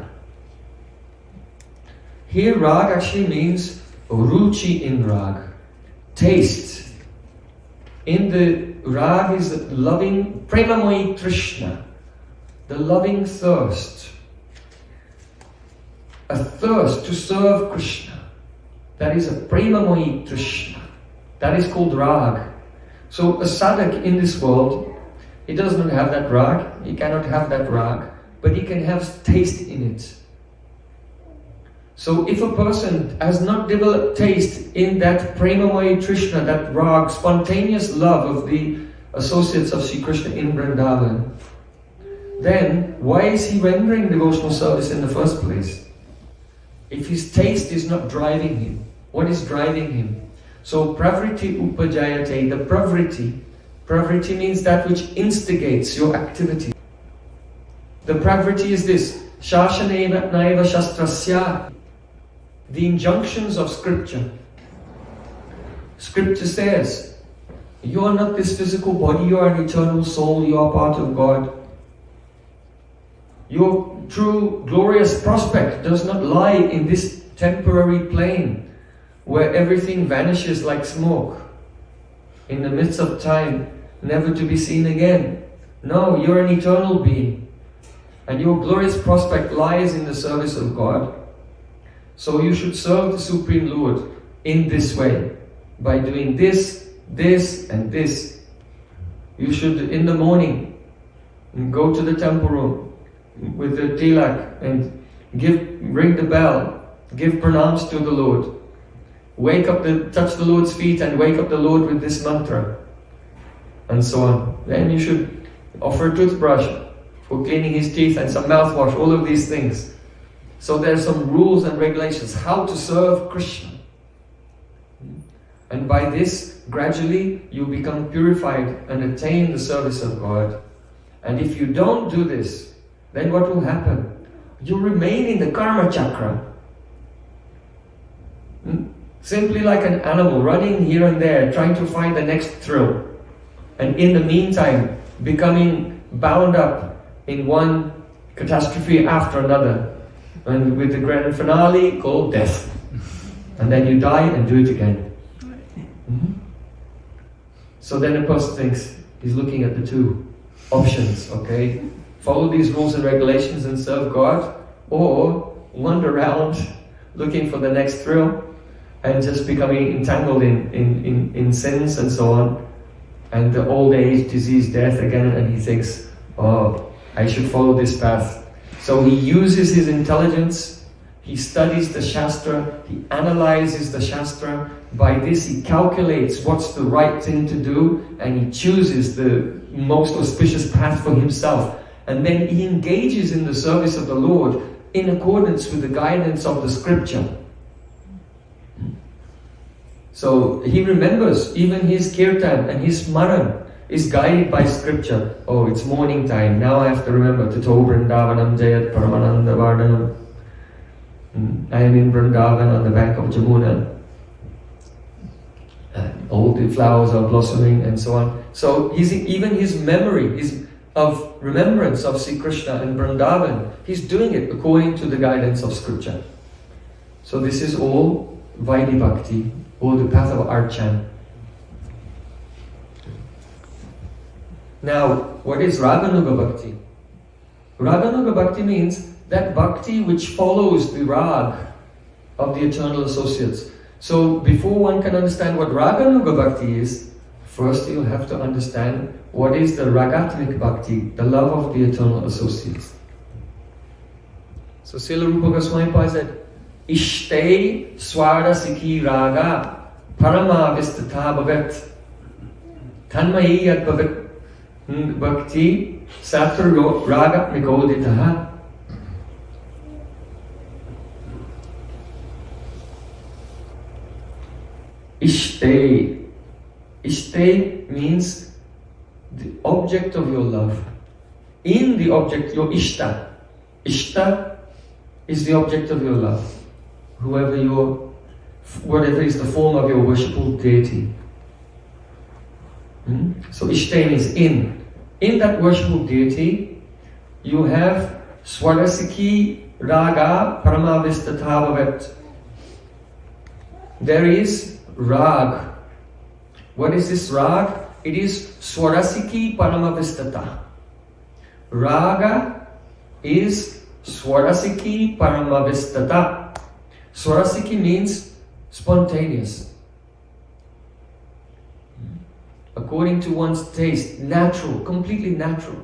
Speaker 1: Here rag actually means ruchi in rag, taste. In the rag is the loving premamoyi Krishna, the loving thirst. A thirst to serve Krishna. That is a premamoyi Krishna. That is called rag. So a sadhak in this world, he does not have that rag, he cannot have that rag, but he can have taste in it. So if a person has not developed taste in that premamoyi Krishna, that rag, spontaneous love of the associates of Sri Krishna in Vrindavan, then why is he rendering devotional service in the first place? If his taste is not driving him, what is driving him? So pravritti upajayate, the pravritti means that which instigates your activity. The pravritti is this, shashaneva naiva shastrasya, the injunctions of scripture. Scripture says, you are not this physical body, you are an eternal soul, you are part of God. Your true glorious prospect does not lie in this temporary plane where everything vanishes like smoke in the midst of time, never to be seen again. No, you're an eternal being, and your glorious prospect lies in the service of God. So you should serve the Supreme Lord in this way, by doing this, this and this. You should, in the morning, go to the temple room with the tilak and ring the bell, give pranams to the Lord. Touch the Lord's feet and wake up the Lord with this mantra, and so on. Then you should offer a toothbrush for cleaning his teeth and some mouthwash, all of these things. So there are some rules and regulations how to serve Krishna. And by this, gradually you become purified and attain the service of God. And if you don't do this, then what will happen? You remain in the karma chakra. Simply like an animal running here and there, trying to find the next thrill. And in the meantime, becoming bound up in one catastrophe after another. And with the grand finale called death. And then you die and do it again. So then a person thinks, he's looking at the two options, okay? Follow these rules and regulations and serve God, or wander around looking for the next thrill and just becoming entangled in sins and so on, and the old age, disease, death again, and he thinks, oh, I should follow this path. So he uses his intelligence, he studies the Shastra, he analyzes the Shastra. By this he calculates what's the right thing to do, and he chooses the most auspicious path for himself. And then he engages in the service of the Lord in accordance with the guidance of the scripture. So he remembers even his kirtan and his smaran is guided by scripture. Oh, it's morning time. Now I have to remember Tato Vrindavanam Jayat Paramananda Vardhanam. I am in Vrindavan on the bank of Jamuna. All the flowers are blossoming and so on. So even his memory is of remembrance of Sri Krishna and Vrindavan. He's doing it according to the guidance of scripture. So this is all Vaidhi-Bhakti, or the path of Archan. Now, what is Raganuga-Bhakti? Raganuga-Bhakti means that bhakti which follows the rag of the eternal associates. So before one can understand what Raganuga-Bhakti is, first you'll have to understand what is the Ragatmik Bhakti, the love of the eternal associates. So Srila Rupa Goswami said, Ishte swarasiki raga paramavistata bhavet tanmayi yad bhavet bhakti satru raga nigoditaha. Ishte. Ishte means the object of your love. In the object, your ishta. Ishta is the object of your love. Whatever is the form of your worshipful deity. So ishte means in. In that worshipful deity, you have swarasiki raga paramavistata bhavet. There is rag. What is this rag? It is swarasiki paramavistata. Raga is swarasiki paramavistata. Swarasiki means spontaneous. According to one's taste, natural, completely natural.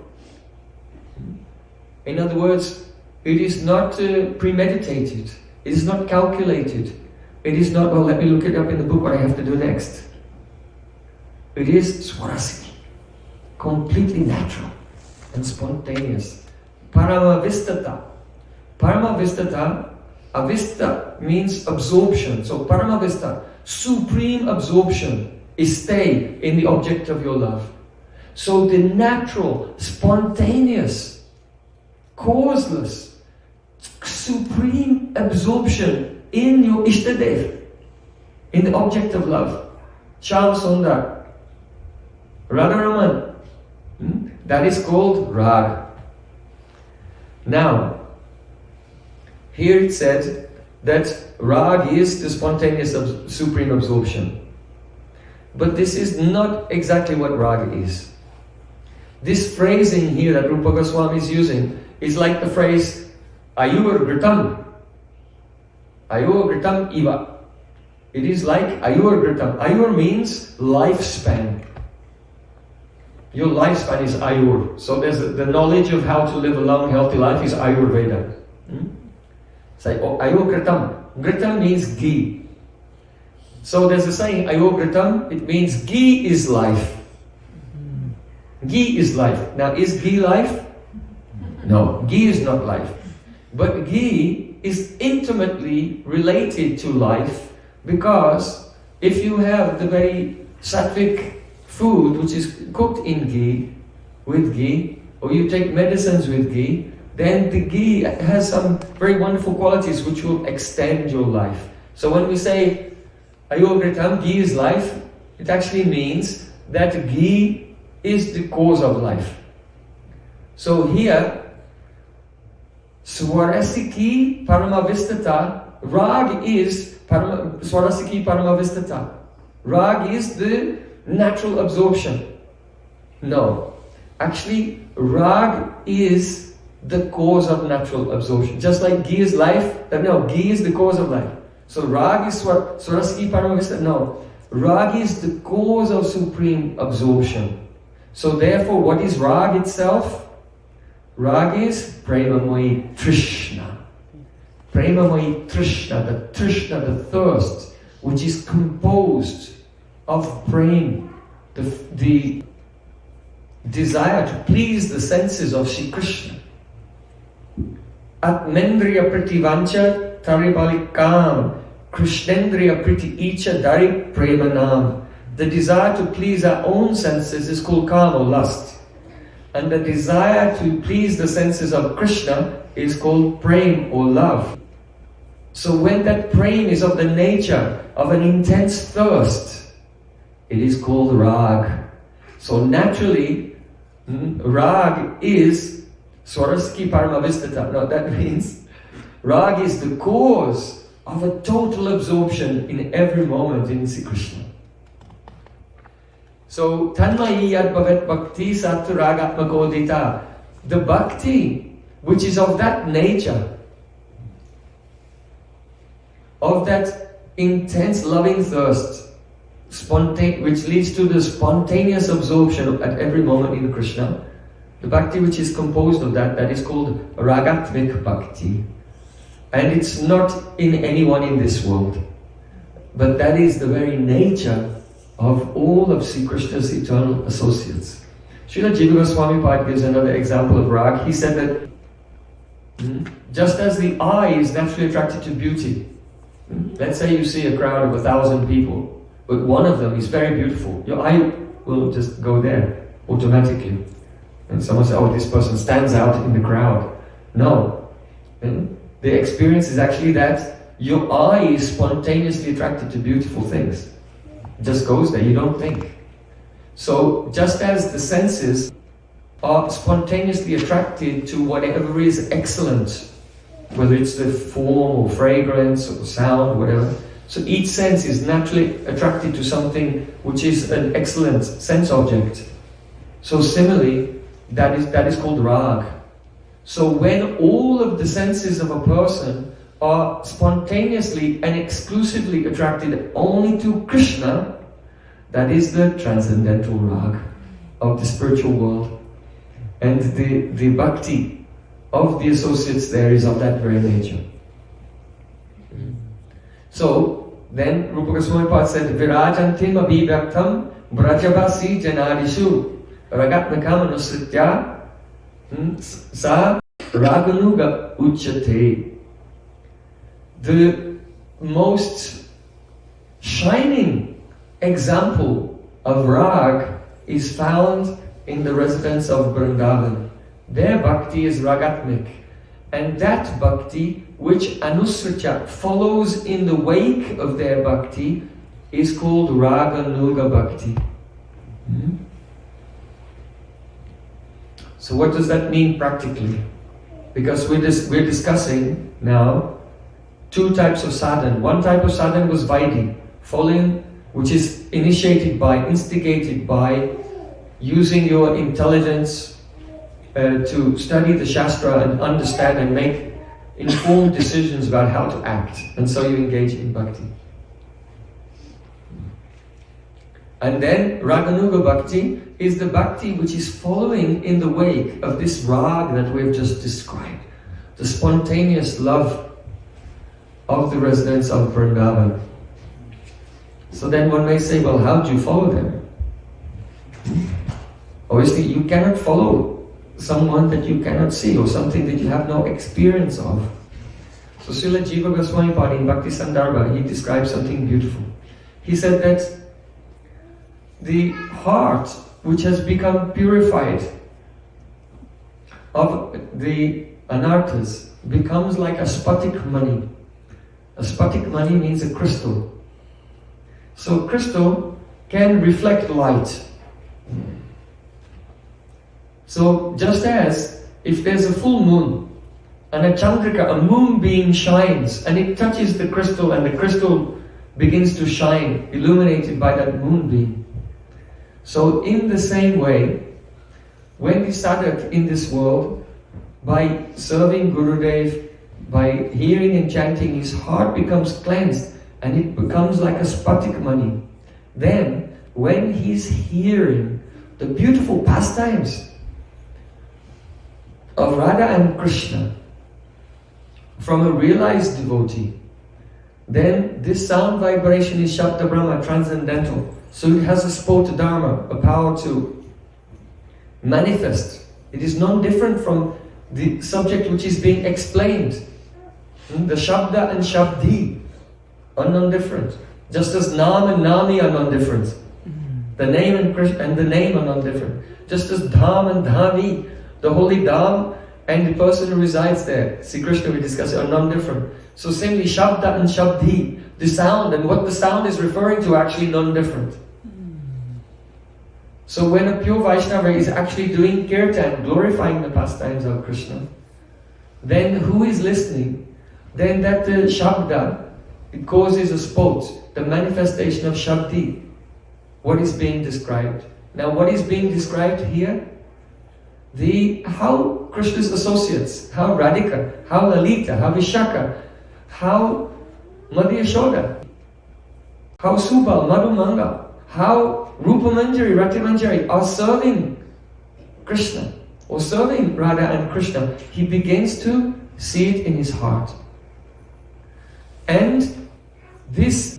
Speaker 1: In other words, it is not premeditated. It is not calculated. It is not, well, let me look it up in the book what I have to do next. It is swarasiki, completely natural and spontaneous. Paramavistata. Paramavistata, avista means absorption. So paramavista, supreme absorption, is stay in the object of your love. So the natural, spontaneous, causeless, supreme absorption in your Ishtadev, in the object of love. Shyam Sundar, Radharaman, that is called Rag. Now, here it said that Rag is the spontaneous supreme absorption. But this is not exactly what Rag is. This phrasing here that Rupa Goswami is using is like the phrase Ayur Gritam. Ayur Gritam Iva. It is like Ayur Gritam. Ayur means lifespan. Your lifespan is Ayur. So there's the knowledge of how to live a long, healthy life is Ayurveda. Say, Ayur Gritam. Gritam means ghee. So there's a saying, Ayur Gritam, it means ghee is life. Ghee is life. Now, is ghee life? No, ghee is not life. But ghee is intimately related to life, because if you have the very sattvic food which is cooked in ghee, with ghee, or you take medicines with ghee, then the ghee has some very wonderful qualities which will extend your life. So when we say Ayur Gritam, ghee is life, it actually means that ghee is the cause of life. So here, Swarasiki Paramavistata, Rag is Swarasiki Paramavistata. Rag is the natural absorption. No, actually Rag is the cause of natural absorption. Just like ghee is life, no, ghee is the cause of life. So Rag is Swarasiki Paramavistata, no. Rag is the cause of supreme absorption. So therefore, what is Rag itself? Rag is Premamoyi Trishna. Premamoyi Trishna, the thirst, which is composed of Prem, the desire to please the senses of Sri Krishna. Atmendriya Pritivancha Taribalikam, Krishnendriya Priti Icha Dari Premanam. The desire to please our own senses is called kama, or lust. And the desire to please the senses of Krishna is called prem, or love. So when that prem is of the nature of an intense thirst, it is called rag. So naturally, rag is Swarasiki Paramavistata. Now that means rag is the cause of a total absorption in every moment in Sri Krishna. So, tanmayi yad bhavet bhakti sattu ragatmakodita. The bhakti, which is of that nature, of that intense loving thirst, which leads to the spontaneous absorption at every moment in Krishna, the bhakti which is composed of that is called Ragatmik Bhakti. And it's not in anyone in this world. But that is the very nature of all of Sri Krishna's eternal associates. Srila Jiva Goswami Pad gives another example of rag. He said that just as the eye is naturally attracted to beauty, let's say you see a crowd of 1,000 people, but one of them is very beautiful, your eye will just go there automatically. And someone says, oh, this person stands out in the crowd. No. The experience is actually that your eye is spontaneously attracted to beautiful things. It just goes there, you don't think. So just as the senses are spontaneously attracted to whatever is excellent, whether it's the form or fragrance or sound, whatever. So each sense is naturally attracted to something which is an excellent sense object. So similarly, that is called rag. So when all of the senses of a person are spontaneously and exclusively attracted only to Krishna, that is the transcendental rag of the spiritual world. And the bhakti of the associates there is of that very nature. So then Rupa Goswami Pad said, Virajantim abhivaktam brajabasi janadishu ragatnakam anusritya sa Raganuga uchate. The most shining example of rag is found in the residents of Vrindavan. Their bhakti is ragatmik, and that bhakti which anusritya follows in the wake of their bhakti is called Raganuga-Bhakti. So what does that mean practically? Because we're discussing now two types of sadhana. One type of sadhana was Vaidhi, following, which is instigated by using your intelligence to study the Shastra and understand and make informed decisions about how to act. And so you engage in bhakti. And then Raganuga-Bhakti is the bhakti which is following in the wake of this rag that we've just described. The spontaneous love of the residents of Vrindavan. So then one may say, well, how do you follow them? Obviously, you cannot follow someone that you cannot see or something that you have no experience of. So Srila Jiva Goswami Pad in Bhakti Sandarbha, he describes something beautiful. He said that the heart which has become purified of the anarthas becomes like a spatik mani. A spatik mani means a crystal. So crystal can reflect light. So just as if there's a full moon and a chandrika, a moonbeam shines and it touches the crystal and the crystal begins to shine, illuminated by that moonbeam. So in the same way, when the sadhak in this world, by serving Gurudev, by hearing and chanting, his heart becomes cleansed and it becomes like a spatik mani. Then, when he's hearing the beautiful pastimes of Radha and Krishna from a realized devotee, then this sound vibration is Shabda Brahma, transcendental. So it has a spota dharma, a power to manifest. It is non-different from the subject which is being explained. The Shabda and Shabdi are non-different. Just as Nam and Nami are non-different. The name and Krishna and the name are non-different. Just as Dham and Dhami, the holy Dham and the person who resides there, Sri Krishna we discussed, are non-different. So simply Shabda and Shabdi, the sound and what the sound is referring to, are actually non-different. So when a pure Vaishnava is actually doing kirtan, glorifying the pastimes of Krishna, then who is listening? Then that Shabda, it causes a spot, the manifestation of Shabdi. What is being described? Now what is being described here? How Krishna's associates, how Radhika, how Lalita, how Vishaka, how Madhya Yashoda, how Subal, Madhumanga, how Rupa Manjari, Rati Manjari are serving Krishna or serving Radha and Krishna. He begins to see it in his heart. And these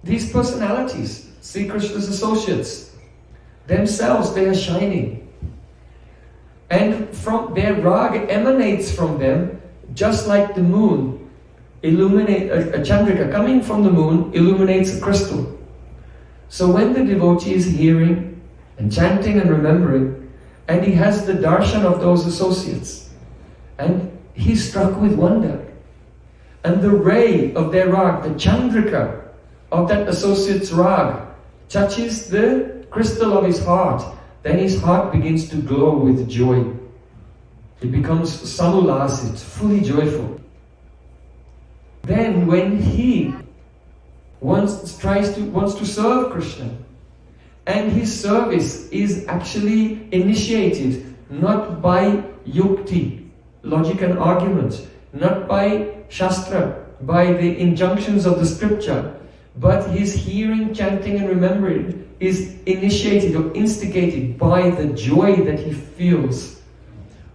Speaker 1: personalities, Sri Krishna's associates, themselves, they are shining. And from their raga emanates from them, just like the moon illuminate a chandrika coming from the moon illuminates a crystal. So when the devotee is hearing and chanting and remembering, and he has the darshan of those associates, and he's struck with wonder, and the ray of their rag, the chandrika of that associate's rag, touches the crystal of his heart, then his heart begins to glow with joy. It becomes samulasit, fully joyful. Then when he wants to serve Krishna, and his service is actually initiated not by yukti, logic and argument, not by shastra, by the injunctions of the scripture, but his hearing, chanting and remembering is initiated or instigated by the joy that he feels.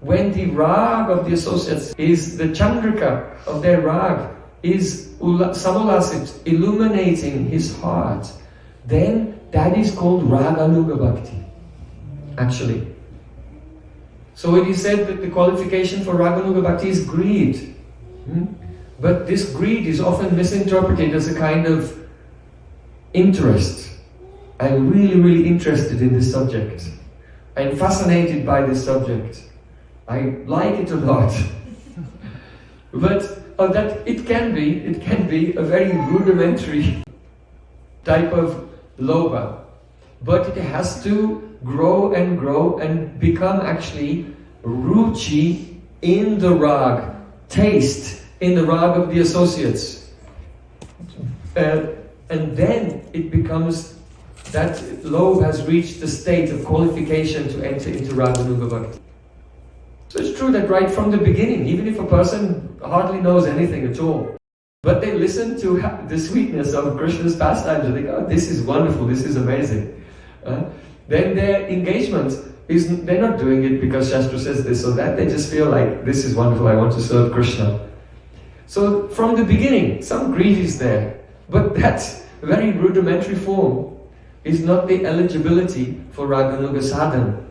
Speaker 1: When the rag of the associates is the chandrika of their rag, is samulasit, illuminating his heart, then that is called Raganuga-Bhakti, actually. So it is said that the qualification for Raganuga-Bhakti is greed. But this greed is often misinterpreted as a kind of interest. I'm really, really interested in this subject. I'm fascinated by this subject. I like it a lot. But that it can be a very rudimentary type of lobha. But it has to grow and become actually ruchi in the rag, taste in the rag of the associates. And then it becomes, that lobe has reached the state of qualification to enter into Raganuga-Bhakti. So it's true that right from the beginning, even if a person hardly knows anything at all, but they listen to the sweetness of Krishna's pastimes and they go, oh, this is wonderful, this is amazing. Then their engagement is, they're not doing it because Shastra says this or that, they just feel like, this is wonderful, I want to serve Krishna. So from the beginning, some greed is there, but that very rudimentary form is not the eligibility for Raganuga sadhana.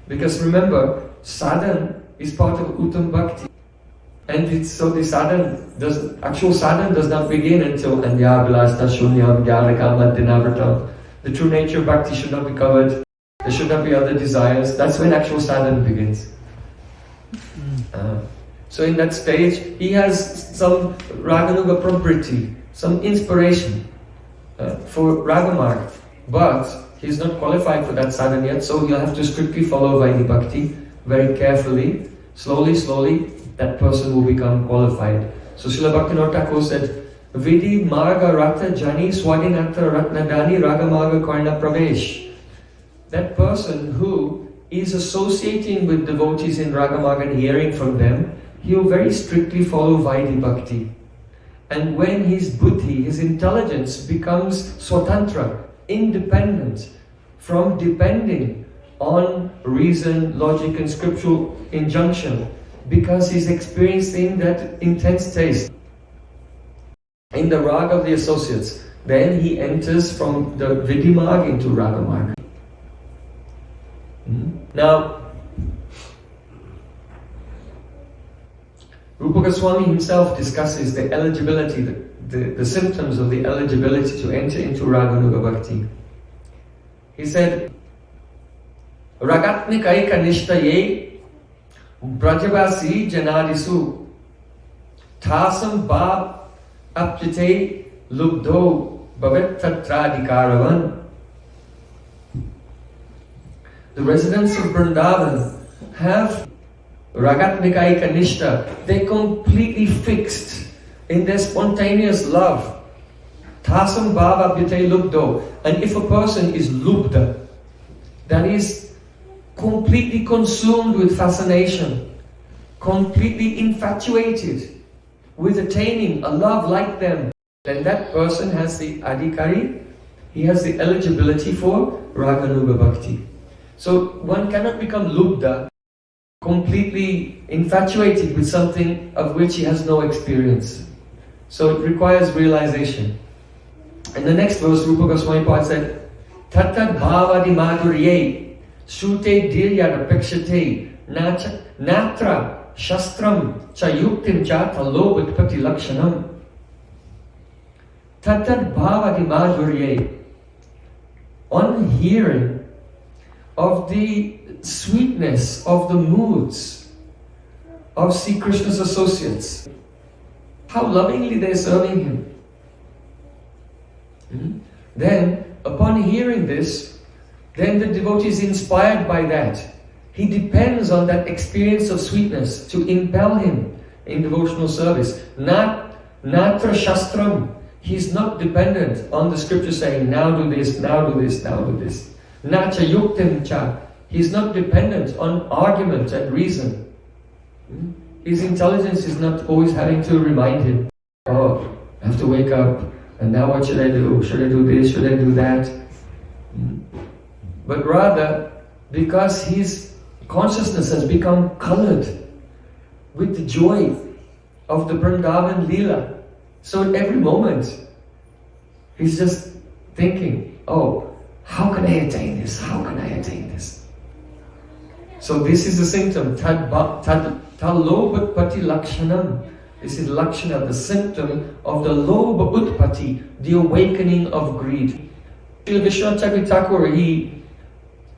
Speaker 1: Because remember, sadhana is part of Uttam Bhakti. And so the actual sadhana does not begin until Anyabhilasta Shunyam Gyalakam Dinavratam. The true nature of bhakti should not be covered. There should not be other desires. That's when actual sadhana begins. So in that stage, he has some Raganuga propriety, some inspiration for Ragamarg. But he's not qualified for that sadhana yet, so he'll have to strictly follow Vaidhi Bhakti very carefully. Slowly, that person will become qualified. So Srila Bhaktivinoda Thakur said, Vidhi Marga Rata Jani Swadinata Ratnadani Ragamarga Karna Pravesh. That person who is associating with devotees in Ragamarga and hearing from them, he will very strictly follow Vaidhi Bhakti. And when his buddhi, his intelligence becomes swatantra, independent from depending on reason, logic and scriptural injunction, because he's experiencing that intense taste in the rag of the associates, then he enters from the Vidhi-marg into Ragamarg. Now, Rupa Goswami himself discusses the eligibility, the symptoms of the eligibility to enter into Raganuga-Bhakti. He said, Ragatnikaika nishtaye brajavasi janadisu tasam bab apjate lubdho bhavettratradikaravan. The residents of Vrindavan have Ragatnikaika nishta. They're completely fixed in their spontaneous love. Tasam bab apjate lubdho. And if a person is lubda, that is completely consumed with fascination, completely infatuated with attaining a love like them, then that person has the adhikari, he has the eligibility for Raganuga-Bhakti. So one cannot become lubda, completely infatuated with something of which he has no experience. So it requires realization. And the next verse, Rupa Goswami Pad said, Tatat bhavadi madhurye sute dirya rapekshate natra shastram cha yuktim cha talobat pati lakshanam. Tatat bhavadi madhurye. On hearing of the sweetness of the moods of Sri Krishna's associates, how lovingly they're serving him. Then, upon hearing this, then the devotee is inspired by that. He depends on that experience of sweetness to impel him in devotional service. Natra shastram. He's not dependent on the scripture saying, now do this, now do this, now do this. Nacha yuktim cha. He's not dependent on argument and reason. His intelligence is not always having to remind him, oh, I have to wake up, and now what should I do? Should I do this? Should I do that? But rather, because his consciousness has become colored with the joy of the Vrindavan Leela, so at every moment, he's just thinking, oh, how can I attain this? How can I attain this? So this is the symptom, talobat pati lakshanam. This is lakshana, the symptom of the loba utpati, the awakening of greed. Srila Vishwanath Thakur, he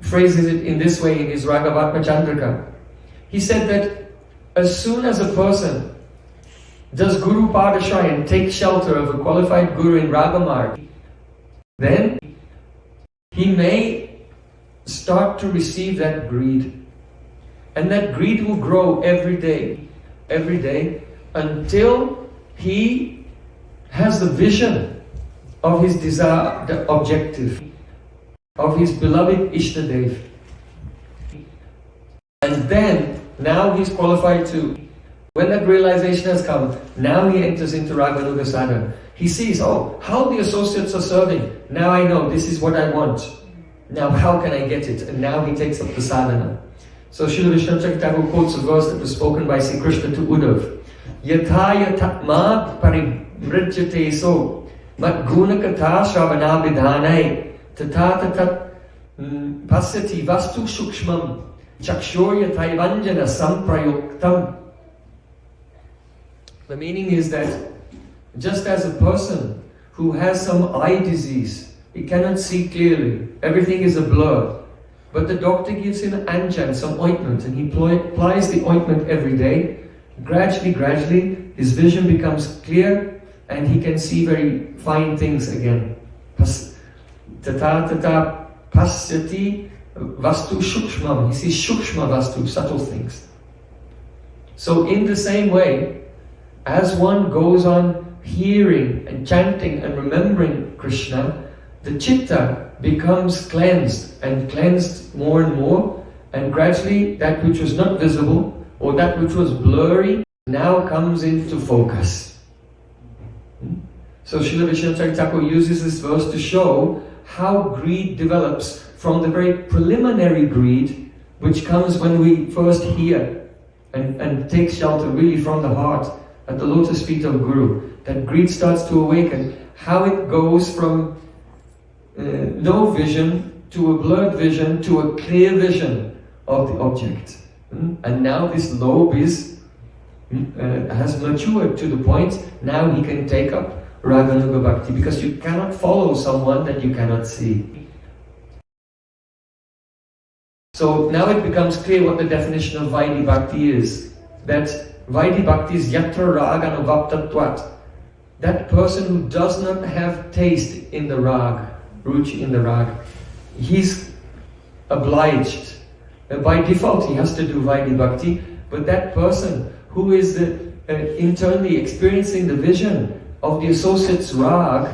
Speaker 1: phrases it in this way in his Ragavatma Chandrika. He said that as soon as a person does Guru Padashray and takes shelter of a qualified Guru in Ragamarg, then he may start to receive that greed. And that greed will grow every day, until he has the vision of his desire, the objective, of his beloved Ishtadev. And then, now he's qualified to, when that realization has come, now he enters into Raganuga sadhana. He sees, oh, how the associates are serving. Now I know, this is what I want. Now how can I get it? And now he takes up the sadhana. So Srila Vishwanath Thakur quotes a verse that was spoken by Sri Krishna to Uddhav. Yathaya tatma parimrijyate so mat gunakatha shravana vidhanai tatatatat pasyati vastu shukshmam chakshorya taivanjana samprayuktam. The meaning is that just as a person who has some eye disease, he cannot see clearly, everything is a blur, but the doctor gives him an anjan, some ointment, and he applies the ointment every day. Gradually, his vision becomes clear and he can see very fine things again. Tata pasyati vastu shukshmam. He sees shukshma vastu, subtle things. So in the same way, as one goes on hearing and chanting and remembering Krishna, the Chitta becomes cleansed and cleansed more and more, and gradually that which was not visible or that which was blurry now comes into focus. So Srila Vishwanath Thakur uses this verse to show how greed develops from the very preliminary greed which comes when we first hear and take shelter really from the heart at the lotus feet of Guru. That greed starts to awaken, how it goes from no vision to a blurred vision to a clear vision of the object. And now this lobe has matured to the point, now he can take up Raganuga-Bhakti, because you cannot follow someone that you cannot see. So now it becomes clear what the definition of Vaidhi-Bhakti is. That Vaidhi-Bhakti is yatra Raganuga-Bhakti. That person who does not have taste in the rag, ruchi in the rag, he's obliged. By default he has to do Vaidhi-Bhakti, but that person who is internally experiencing the vision of the associate's rag,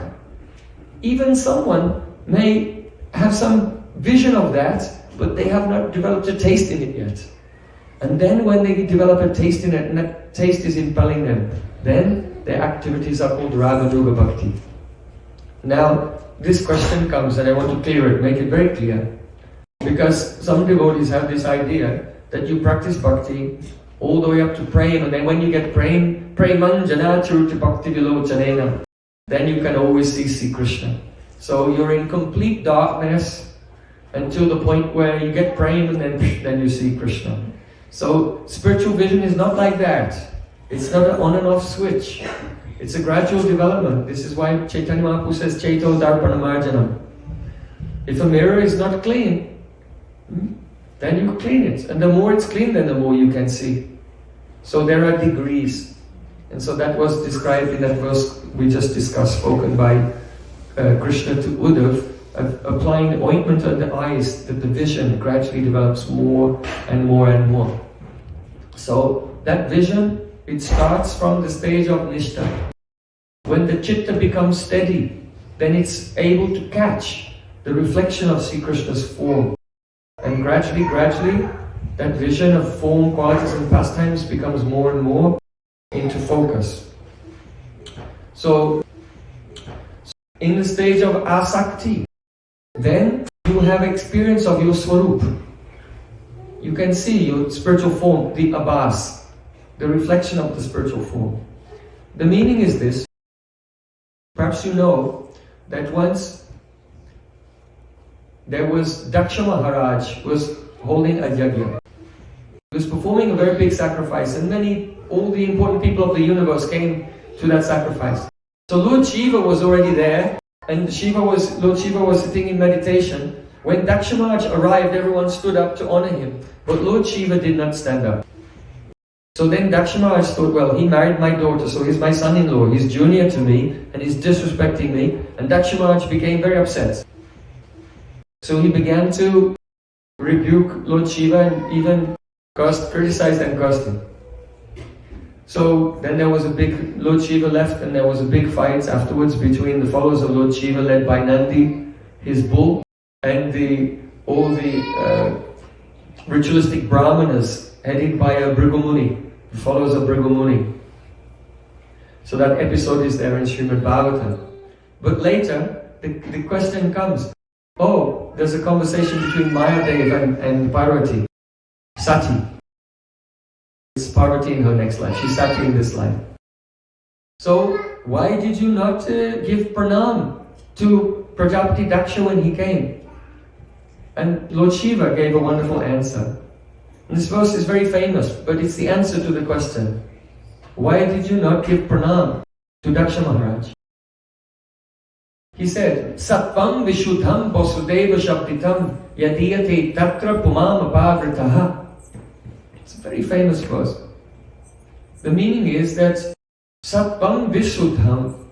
Speaker 1: even someone may have some vision of that, but they have not developed a taste in it yet. And then when they develop a taste in it, and that taste is impelling them, then their activities are called Raganuga-Bhakti. Now, this question comes, and I want to clear it, make it very clear. Because some devotees have this idea that you practice bhakti all the way up to Prem, and then when you get Prem, Premanjana Churuti Bhakti Vilochanena, then you can always see Krishna. So you're in complete darkness until the point where you get Prem and then you see Krishna. So spiritual vision is not like that. It's not an on and off switch. It's a gradual development. This is why Chaitanya Mahaprabhu says, Chaito Darpana Marjanam. If a mirror is not clean, then you clean it. And the more it's clean, then the more you can see. So there are degrees. And so that was described in that verse we just discussed, spoken by Krishna to Uddhav, applying ointment on the eyes, that the vision gradually develops more and more and more. So that vision, it starts from the stage of Nishta. When the Chitta becomes steady, then it's able to catch the reflection of Sri Krishna's form. And gradually, that vision of form, qualities and pastimes becomes more and more into focus. So, in the stage of asakti, then you have experience of your swarup. You can see your spiritual form, the abhas, the reflection of the spiritual form. The meaning is this. Perhaps you know that once there was Daksha Maharaj was holding a yajna. He was performing a very big sacrifice, and all the important people of the universe came to that sacrifice. So Lord Shiva was already there, and Lord Shiva was sitting in meditation. When Daksha Maharaj arrived, everyone stood up to honor him, but Lord Shiva did not stand up. So then Daksha Maharaj thought, well, he married my daughter, so he's my son-in-law, he's junior to me, and he's disrespecting me, and Daksha Maharaj became very upset. So he began to rebuke Lord Shiva and even criticized and cursed him. So then Lord Shiva left, and there was a big fight afterwards between the followers of Lord Shiva led by Nandi, his bull, and all the ritualistic brahmanas headed by Bhrigu, the followers of Bhrigu. So that episode is there in Srimad Bhagavatam. But later, the question comes, there's a conversation between Mahadev and Parvati, Sati. It's Parvati in her next life, she's Sati in this life. So, why did you not give pranam to Prajapati Daksha when he came? And Lord Shiva gave a wonderful answer. And this verse is very famous, but it's the answer to the question. Why did you not give pranam to Daksha Maharaj? He said, Sattvam Vishuddham Vasudeva Shabditam Yadiyate Tatra Pumam Apavritaha. It's a very famous verse. The meaning is that Sattvam Vishuddham,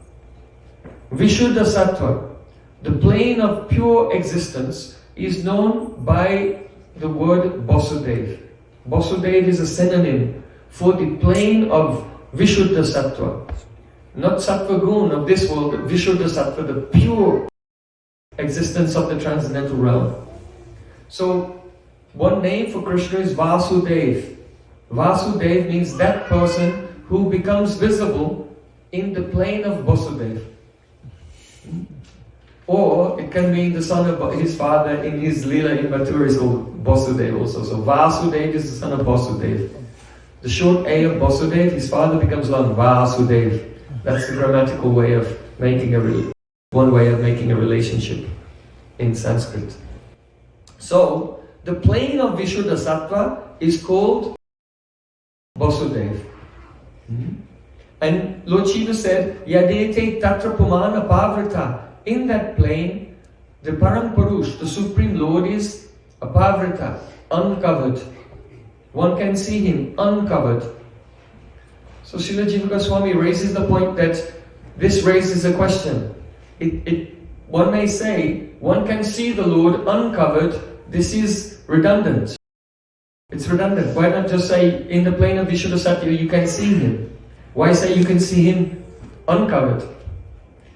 Speaker 1: Vishuddha Sattva, the plane of pure existence, is known by the word Vasudev. Vasudev is a synonym for the plane of Vishuddha Sattva. Not Sattva Gun of this world, but Vishuddha Sattva, the pure existence of the transcendental realm. So, one name for Krishna is Vasudev. Vasudev means that person who becomes visible in the plane of Vasudev. Or it can mean the son of his father in his Leela in Mathura is called Vasudev also. So Vasudev is the son of Vasudev. The short A of Vasudev, his father becomes long, Vasudev. That's the grammatical way of making one way of making a relationship in Sanskrit. So the plane of Vishuddha Sattva is called Vasudev. And Lord Shiva said, Yadete Tatra Pumana Pavrita. In that plane, the Param Purush, the Supreme Lord, is apavrita, uncovered. One can see him uncovered. So Srila Jiva Goswami raises the point that this raises a question. One may say, one can see the Lord uncovered. This is redundant. It's redundant. Why not just say, in the plane of Vishuddha Sattva, you can see him? Why say you can see him uncovered?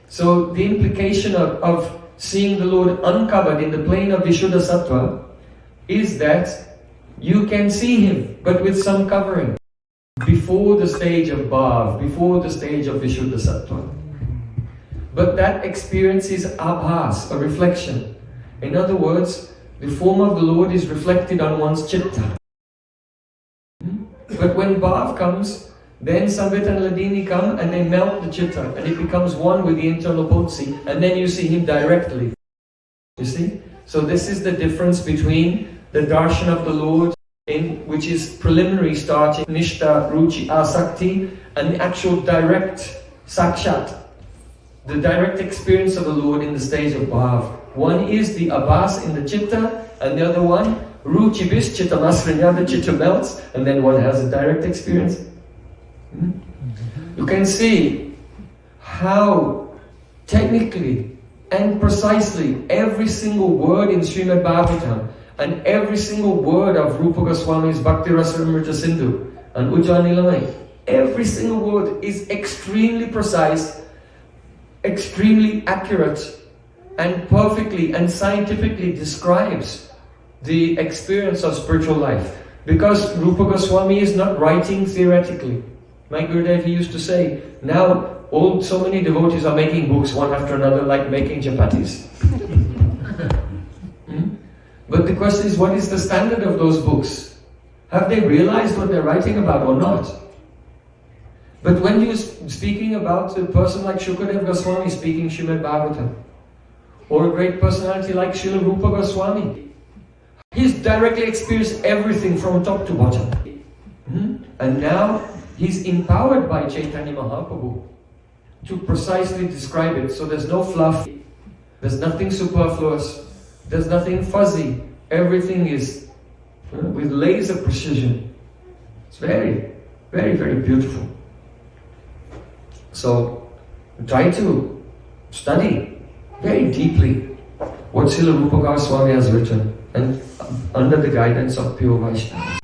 Speaker 1: So the implication of seeing the Lord uncovered in the plane of Vishuddha Sattva is that you can see him, but with some covering, before the stage of Bhav, before the stage of Vishuddha Sattva. But that experience is abhas, a reflection. In other words, the form of the Lord is reflected on one's chitta. But But when Bhav comes, then Samvit and Ladini come and they melt the Chitta and it becomes one with the internal potency, and then you see him directly. You see? So this is the difference between the darshan of the Lord, which is preliminary starting, Nishta, Ruchi, Asakti, and the actual direct Sakshat, the direct experience of the Lord in the stage of Bhav. One is the Abhas in the Chitta, and the other one, Ruchi bis Chitta Masrinya, the Chitta melts, and then one has a direct experience. You can see how technically and precisely every single word in Srimad Bhagavatam and every single word of Rupa Goswami's Bhakti Rasa Amrita Sindhu and Ujjanilamai, every single word is extremely precise, extremely accurate, and perfectly and scientifically describes the experience of spiritual life. Because Rupa Goswami is not writing theoretically. My Gurudev, he used to say, now so many devotees are making books one after another, like making chapatis. But the question is, what is the standard of those books? Have they realized what they're writing about or not? But when you're speaking about a person like Shukadev Goswami speaking Srimad Bhagavatam, or a great personality like Srila Rupa Goswami, he's directly experienced everything from top to bottom. And now he's empowered by Chaitanya Mahaprabhu to precisely describe it. So there's no fluff, there's nothing superfluous, there's nothing fuzzy. Everything is with laser precision. It's very, very, very beautiful. So try to study very deeply what Srila Rupa Goswami has written, and under the guidance of pure Vaishnavas.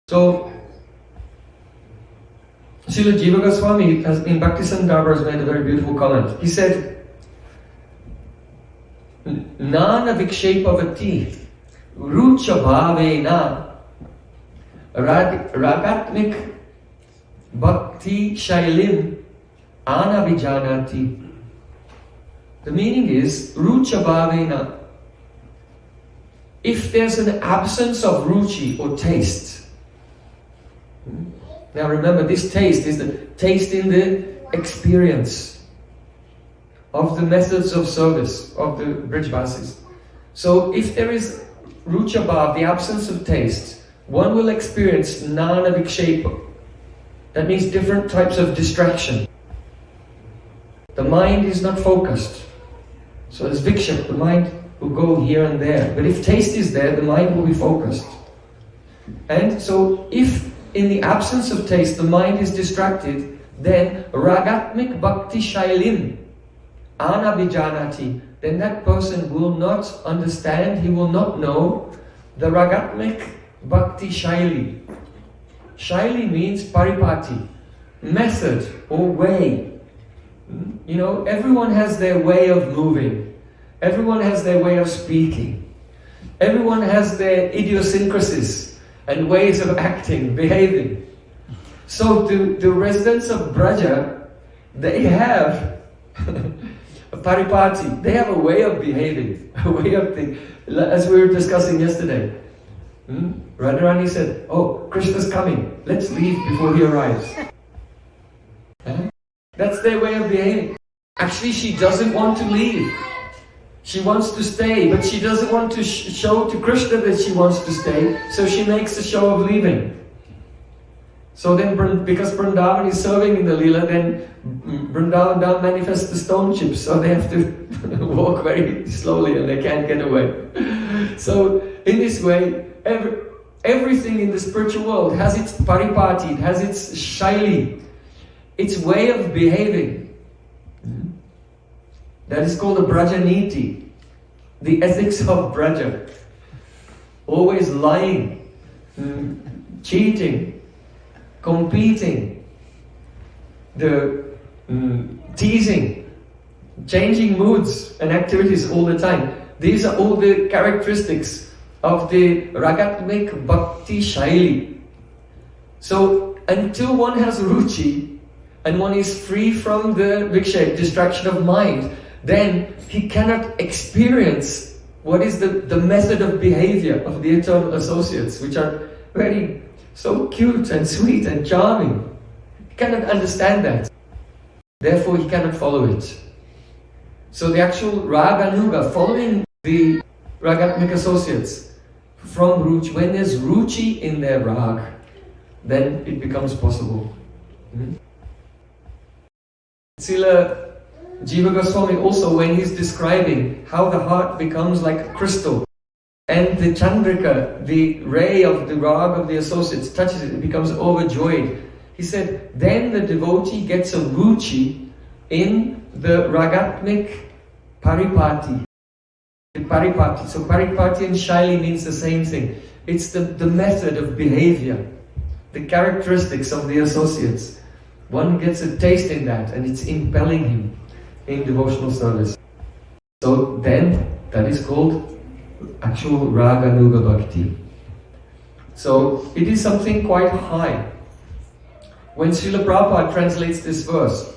Speaker 1: So Srila Jiva Goswami has, in Bhakti Sandarbha, has made a very beautiful comment. He said, Nana vikshepavati rucha bhavena ragatmik bhakti shailim anavijanati. The meaning is, rucha bhavena, if there's an absence of ruchi or taste. Now remember, this taste is the taste in the experience of the methods of service of the Brijvasis. So if there is rucha bhav, the absence of taste, one will experience nana vikshepa. That means different types of distraction. The mind is not focused. So as vikshep, the mind will go here and there. But if taste is there, the mind will be focused. And so if in the absence of taste the mind is distracted, then ragatmik bhakti shailim anavijanati, then that person will not understand, he will not know the ragatmik bhakti shaili. Shaili means paripati, method or way. You know, everyone has their way of moving. Everyone has their way of speaking. Everyone has their idiosyncrasies and ways of acting, behaving. So the residents of Braja, they have a paripati, they have a way of behaving, a way of thinking. As we were discussing yesterday, Radharani said, oh, Krishna's coming, let's leave before he arrives. That's their way of behaving. Actually, she doesn't want to leave. She wants to stay, but she doesn't want to show to Krishna that she wants to stay, so she makes a show of leaving. So then, because Vrindavan is serving in the Leela, then Vrindavan down manifests the stone chips, so they have to walk very slowly and they can't get away. So in this way, everything in the spiritual world has its paripati, it has its shaili, its way of behaving. That is called the Brajaniti, the ethics of Braja. Always lying, cheating, competing, the teasing, changing moods and activities all the time. These are all the characteristics of the Ragatmik Bhakti Shaili. So until one has ruchi and one is free from the vikshep, distraction of mind, then he cannot experience what is the method of behavior of the eternal associates, which are very, so cute and sweet and charming. He cannot understand that. Therefore, he cannot follow it. So the actual Raganuga, following the Ragatmic associates from Ruchi, when there's Ruchi in their Rag, then it becomes possible. Srila Jiva Goswami also, when he's describing how the heart becomes like a crystal, and the Chandrika, the ray of the Rag of the associates, touches it, it becomes overjoyed. He said, then the devotee gets a Ruchi in the Ragatmic Paripati. The Paripati. So Paripati and Shaili means the same thing. It's the method of behavior, the characteristics of the associates. One gets a taste in that, and it's impelling him in devotional service. So then, that is called actual Raganuga-Bhakti. So it is something quite high. When Srila Prabhupada translates this verse,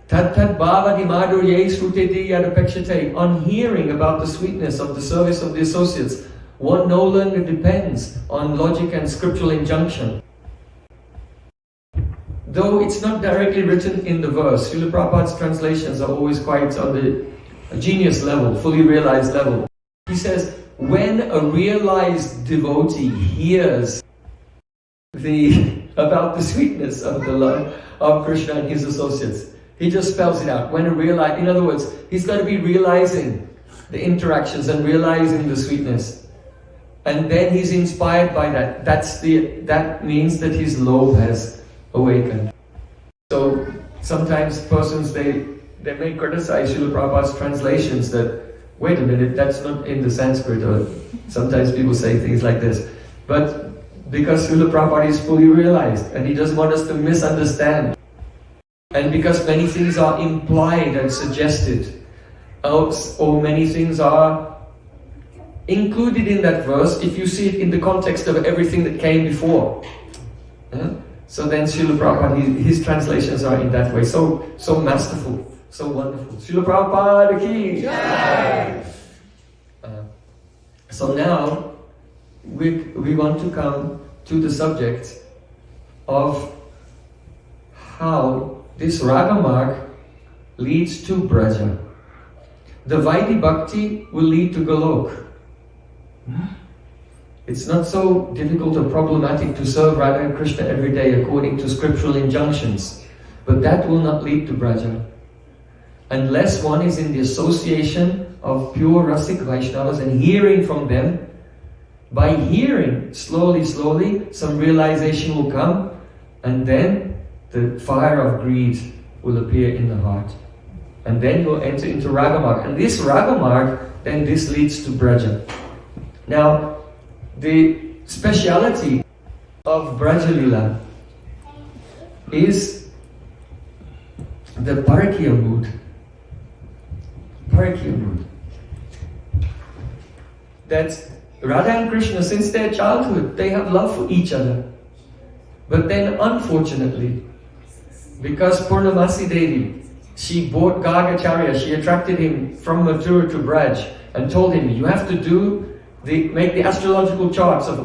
Speaker 1: Tat tat bhavadi madhurye sruteti yadapekshate, on hearing about the sweetness of the service of the associates, one no longer depends on logic and scriptural injunction. Though it's not directly written in the verse, Srila Prabhupada's translations are always quite on the genius level, fully realized level. He says, when a realized devotee hears about the sweetness of the love of Krishna and his associates, he just spells it out. When a realize, in other words, he's got to be realizing the interactions and realizing the sweetness. And then he's inspired by that. That means that his lobe has awakened. So sometimes persons, they may criticize Srila Prabhupada's translations that, wait a minute, that's not in the Sanskrit, or sometimes people say things like this. But because Srila Prabhupada is fully realized and he doesn't want us to misunderstand, and because many things are implied and suggested, or many things are included in that verse if you see it in the context of everything that came before. So then Srila Prabhupada, his translations are in that way, so masterful, so wonderful. Srila Prabhupada ki jai! So now we want to come to the subject of how this Raga Marg leads to Braja. The Vaidhi Bhakti will lead to Golok. It's not so difficult or problematic to serve Radha and Krishna every day according to scriptural injunctions, but that will not lead to Braja. Unless one is in the association of pure Rasik Vaishnavas and hearing from them. By hearing, slowly, some realization will come, and then the fire of greed will appear in the heart. And then you'll enter into Ragamarg. And this Ragamarg, then this leads to Braja. Now, the speciality of Braja Lila is the Parakiya mood. Parakiya mood. That Radha and Krishna, since their childhood, they have love for each other. But then, unfortunately, because Purnamasi Devi, she bought Gargacharya, she attracted him from Mathura to Braj and told him, you have to make the astrological charts of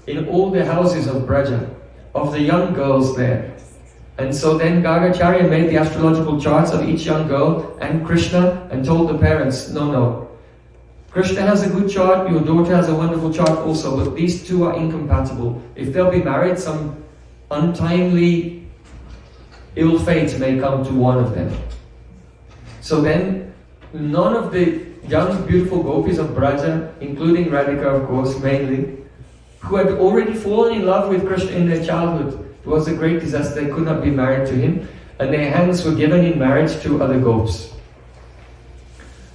Speaker 1: in all the houses of Braja, of the young girls there. And so then Gargacharya made the astrological charts of each young girl and Krishna, and told the parents, no, Krishna has a good chart, your daughter has a wonderful chart also, but these two are incompatible. If they'll be married, some untimely ill fate may come to one of them. So then, none of the young beautiful gopis of Braja, including Radhika of course, mainly, who had already fallen in love with Krishna in their childhood, it was a great disaster, they could not be married to him, and their hands were given in marriage to other gopis.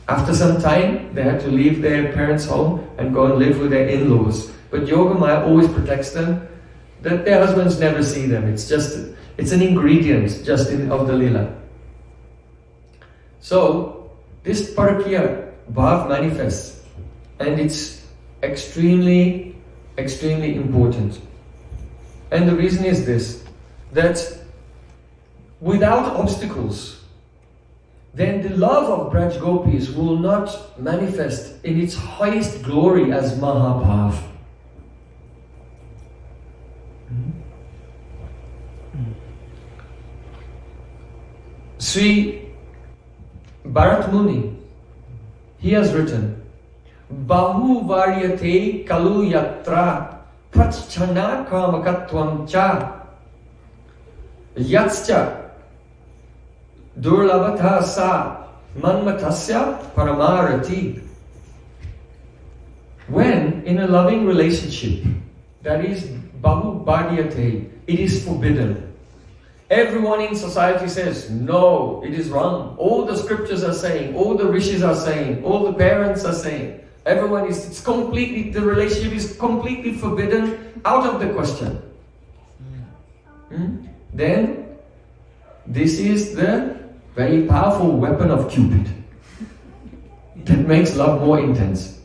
Speaker 1: After some time, they had to leave their parents' home and go and live with their in-laws. But Yogamaya always protects them, that their husbands never see them. It's an ingredient just of the lila. So, this Parakiya Bhav manifests, and it's extremely important. And the reason is this, that without obstacles, then the love of Braj Gopis will not manifest in its highest glory as Mahabhav. Sri Bharat Muni, he has written, Bahu varyate kalu yatra prachana kamakatvam cha yatscha durlabhatha sa manmatasya paramarati. When in a loving relationship, that is bahu varyate, it is forbidden. Everyone in society says, no, it is wrong. All the scriptures are saying, all the rishis are saying, all the parents are saying, it's completely, the relationship is completely forbidden, out of the question. Then, this is the very powerful weapon of Cupid that makes love more intense.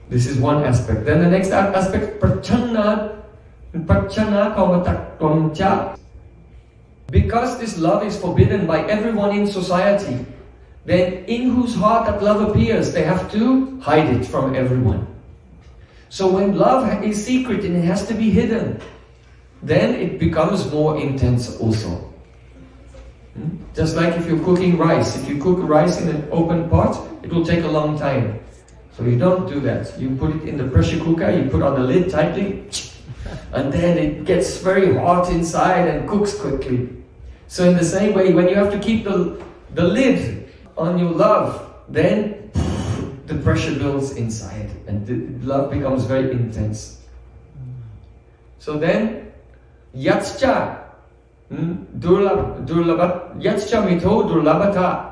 Speaker 1: This is one aspect. Then the next aspect, prachana kamatakvam cha. Because this love is forbidden by everyone in society, then in whose heart that love appears, they have to hide it from everyone. So when love is secret and it has to be hidden, then it becomes more intense also. Just like if you're cooking rice. If you cook rice in an open pot, it will take a long time. So you don't do that. You put it in the pressure cooker, you put on the lid tightly, and then it gets very hot inside and cooks quickly. So in the same way, when you have to keep the lid on your love, then the pressure builds inside and the love becomes very intense. So then, yatscha mito durlabhata.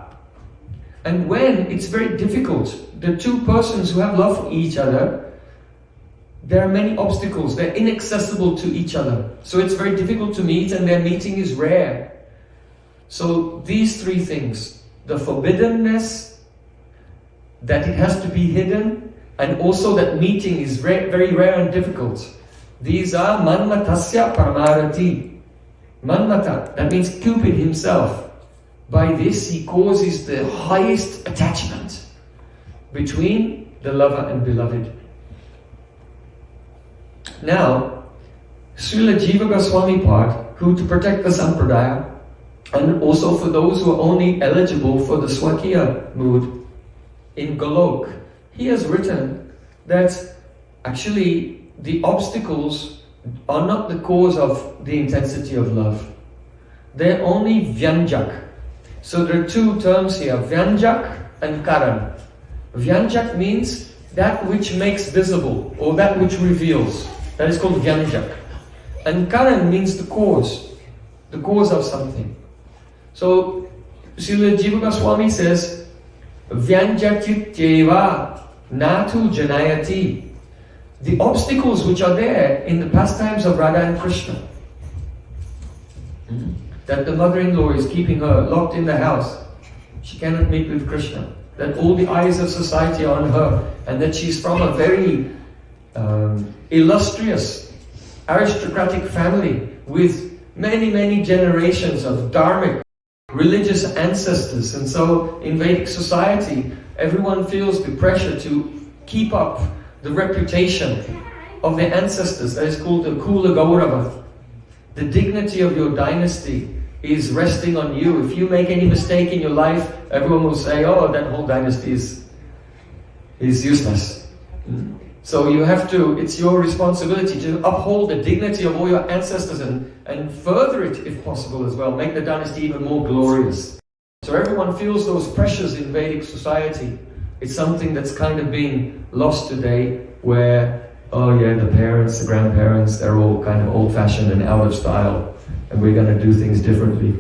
Speaker 1: And when it's very difficult, the two persons who have love for each other, there are many obstacles, they're inaccessible to each other. So it's very difficult to meet and their meeting is rare. So these three things, the forbiddenness, that it has to be hidden, and also that meeting is very rare and difficult. These are manmatasya paramarati. Manmata, that means Cupid himself. By this he causes the highest attachment between the lover and beloved. Now, Srila Jiva Goswami Pad, who to protect the Sampradaya, and also for those who are only eligible for the Swakiya mood in Golok, he has written that actually the obstacles are not the cause of the intensity of love. They're only vyanjak. So there are two terms here, vyanjak and karan. Vyanjak means that which makes visible, or that which reveals. That is called vyanjak. And karan means the cause of something. So, Srila Jiva Goswami says, Vyanjatyeva natu janayati. The obstacles which are there in the pastimes of Radha and Krishna, that the mother-in-law is keeping her locked in the house, she cannot meet with Krishna, that all the eyes of society are on her, and that she's from a very illustrious, aristocratic family with many generations of dharmic, religious ancestors. And so in Vedic society, everyone feels the pressure to keep up the reputation of their ancestors. That is called the Kula Gaurava. The dignity of your dynasty is resting on you. If you make any mistake in your life, everyone will say, oh, that whole dynasty is useless. So you have to, it's your responsibility to uphold the dignity of all your ancestors and further it if possible as well. Make the dynasty even more glorious. So everyone feels those pressures in Vedic society. It's something that's kind of being lost today, where, oh yeah, the parents, the grandparents, they're all kind of old-fashioned and out of style, and we're going to do things differently.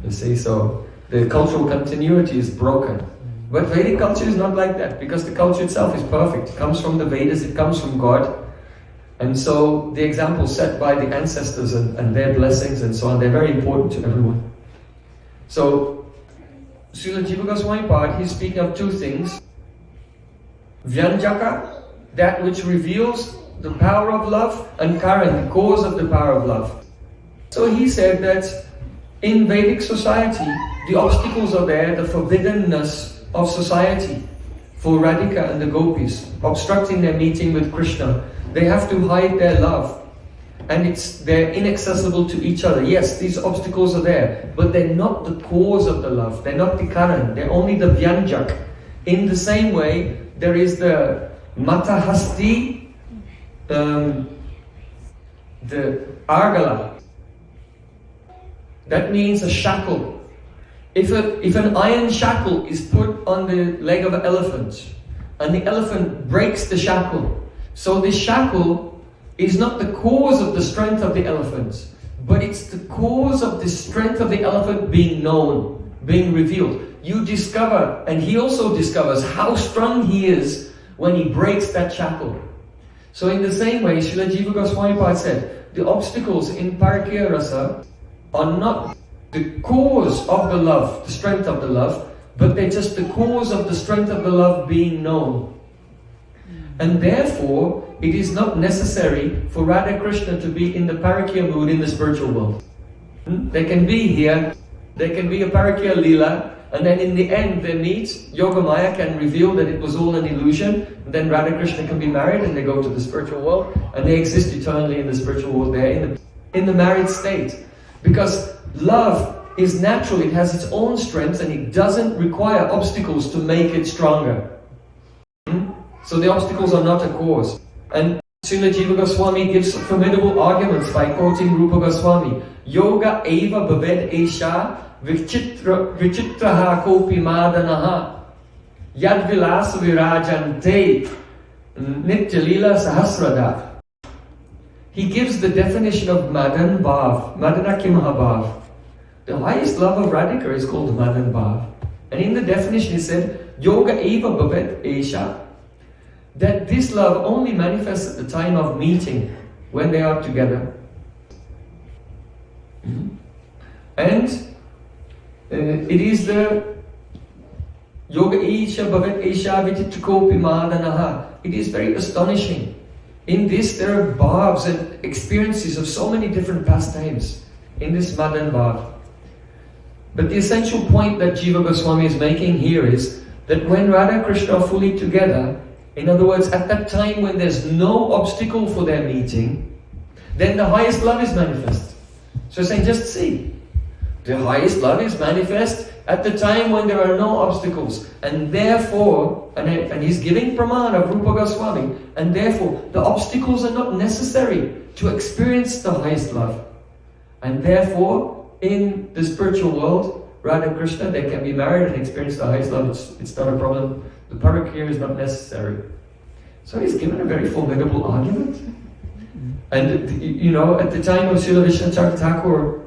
Speaker 1: You see, so the cultural continuity is broken. But Vedic culture is not like that, because the culture itself is perfect. It comes from the Vedas, it comes from God. And so the examples set by the ancestors and their blessings and so on, they're very important to everyone. So, Srila Jiva Goswami Pad, he's speaking of two things. Vyanjaka, that which reveals the power of love, and Karan, the cause of the power of love. So he said that in Vedic society, the obstacles are there, the forbiddenness of society for Radhika and the gopis, obstructing their meeting with Krishna. They have to hide their love. and they're inaccessible to each other. Yes, these obstacles are there, but they're not the cause of the love. They're not the karan. They're only the vyanjak. In the same way, there is the matahasti, the argala. That means a shackle. If an iron shackle is put on the leg of an elephant, and the elephant breaks the shackle, so the shackle is not the cause of the strength of the elephant, but it's the cause of the strength of the elephant being known, being revealed. You discover, and he also discovers how strong he is when he breaks that shackle. So in the same way, Srila Jiva Goswami Pad said, the obstacles in Parakiya-Rasa are not the cause of the love, the strength of the love, but they're just the cause of the strength of the love being known. And therefore, it is not necessary for Radha Krishna to be in the Parakiya mood in the spiritual world. They can be here, they can be a Parakiya Leela, and then in the end they meet, Yogamaya can reveal that it was all an illusion, and then Radha Krishna can be married and they go to the spiritual world, and they exist eternally in the spiritual world there, in the married state. Because love is natural, it has its own strengths, and it doesn't require obstacles to make it stronger. So the obstacles are not a cause. And Srila Jiva Goswami gives formidable arguments by quoting Rupa Goswami. Yoga eva bhaved esha vichitraha kopi madanaha yad vilasa virajante nitya lila sahasrada. He gives the definition of Madan Bhav, Madanaki Mahabhav. The highest love of Radhika is called Madan Bhav. And in the definition he said, Yoga eva bhavet esha, that this love only manifests at the time of meeting, when they are together. And it is the Yoga Isha Bhavet Isha Vititrakopi Madanaha. It is very astonishing. In this there are bhavs and experiences of so many different pastimes in this Madan Bhav. But the essential point that Jiva Goswami is making here is that when Radha Krishna are fully together, in other words, at that time when there's no obstacle for their meeting, then the highest love is manifest. So saying, just see, the highest love is manifest at the time when there are no obstacles. And therefore, and he's giving praman of Rupa Goswami, and therefore the obstacles are not necessary to experience the highest love. And therefore, in the spiritual world, Radha Krishna, they can be married and experience the highest love. It's not a problem. The Parakiya is not necessary. So he's given a very formidable argument. And you know, at the time of Srila Vishnu Thakur,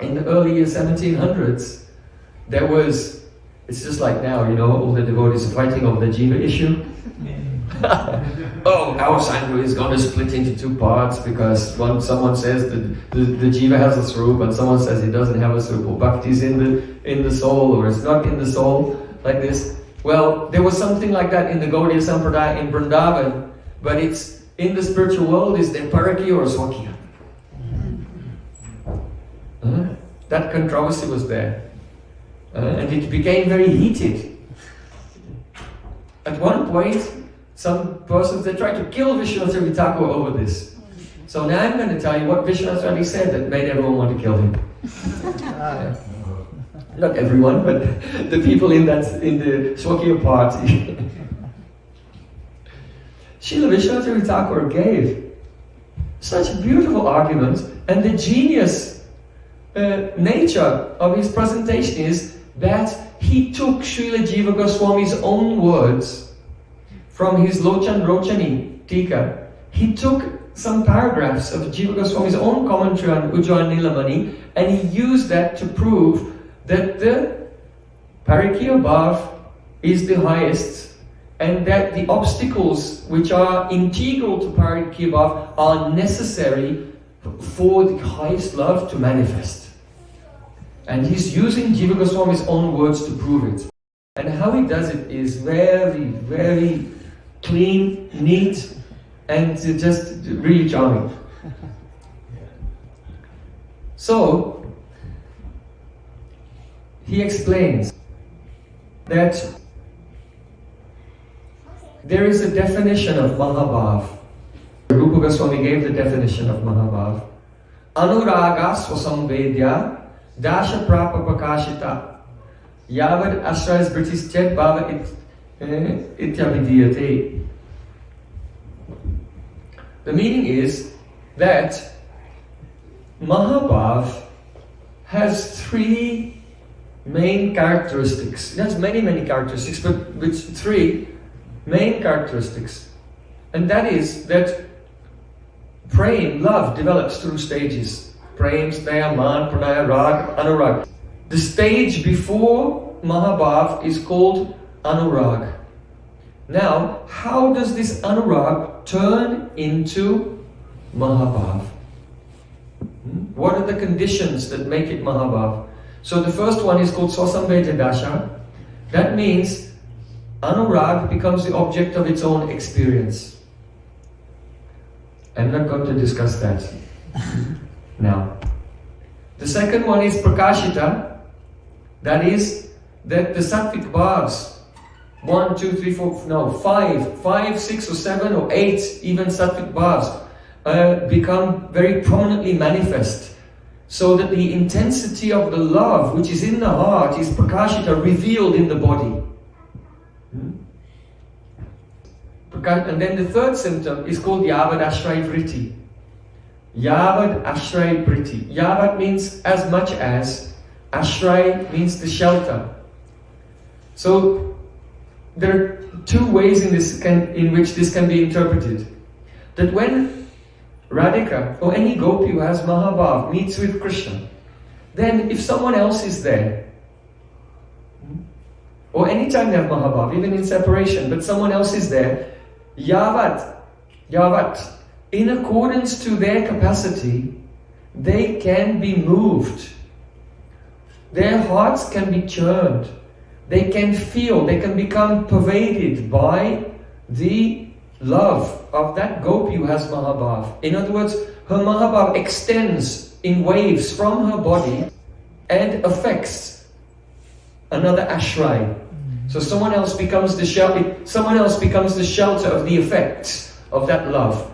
Speaker 1: in the early 1700s, there was, it's just like now, you know, all the devotees are fighting over the jiva issue. Oh, our Sangha is going to split into two parts because someone says that the jiva has a swarup and someone says it doesn't have a swarup, or bhakti is in the soul, or it's not in the soul, like this. Well, there was something like that in the Gaudiya Sampradaya in Vrindavan, but it's in the spiritual world is the Parakiya or Swakiya. That controversy was there. And it became very heated. At one point, some persons, they tried to kill Vishwanath Thakur over this. So now I'm going to tell you what Vishwanath said that made everyone want to kill him. Not everyone, but the people in the Swakiya party. Srila Vishwanath Thakur gave such beautiful arguments, and the genius nature of his presentation is that he took Srila Jiva Goswami's own words from his Lochan Rochani Tika. He took some paragraphs of Jiva Goswami's own commentary on Ujjwala Nilamani, and he used that to prove that the Parakiya Bhav is the highest, and that the obstacles which are integral to Parakiya Bhav are necessary for the highest love to manifest. And he's using Jiva Goswami's own words to prove it. And how he does it is very, very clean, neat, and just really charming. So, he explains that there is a definition of Mahabhav. Rupa Goswami gave the definition of Mahabhav. Anuraga swasamvedya dasha prapa prakashita yavad ashrayas britis chet bhava ityavidiyate. The meaning is that Mahabhav has three main characteristics. It has many characteristics, but with three main characteristics. And that is that Prem, love, develops through stages. Prem, Sneha, Man, Pranaya, Rag, Anurag. The stage before Mahabhav is called Anurag. Now, how does this Anurag turn into Mahabhav? What are the conditions that make it Mahabhav? So the first one is called Swasamvedya Dasha. That means Anurag becomes the object of its own experience. I'm not going to discuss that now. The second one is Prakashita. That is that the sattvic bhavs, 5, 6 or 7 or 8 even sattvic bhavs become very prominently manifest, so that the intensity of the love which is in the heart is Prakashita, revealed in the body. And then the third symptom is called Yavad Ashray Vritti. Yavad Ashray Vritti. Yavad means as much as, Ashray means the shelter. So there are two ways in which this can be interpreted. That when Radhika or any gopi who has Mahabhav meets with Krishna, then if someone else is there, or anytime they have Mahabhav, even in separation, but someone else is there, Yavat, in accordance to their capacity, they can be moved. Their hearts can be churned. They can feel, they can become pervaded by the love of that gopi who has Mahabhav. In other words, her Mahabhav extends in waves from her body and affects another ashray. So someone else becomes the shelter of the effects of that love.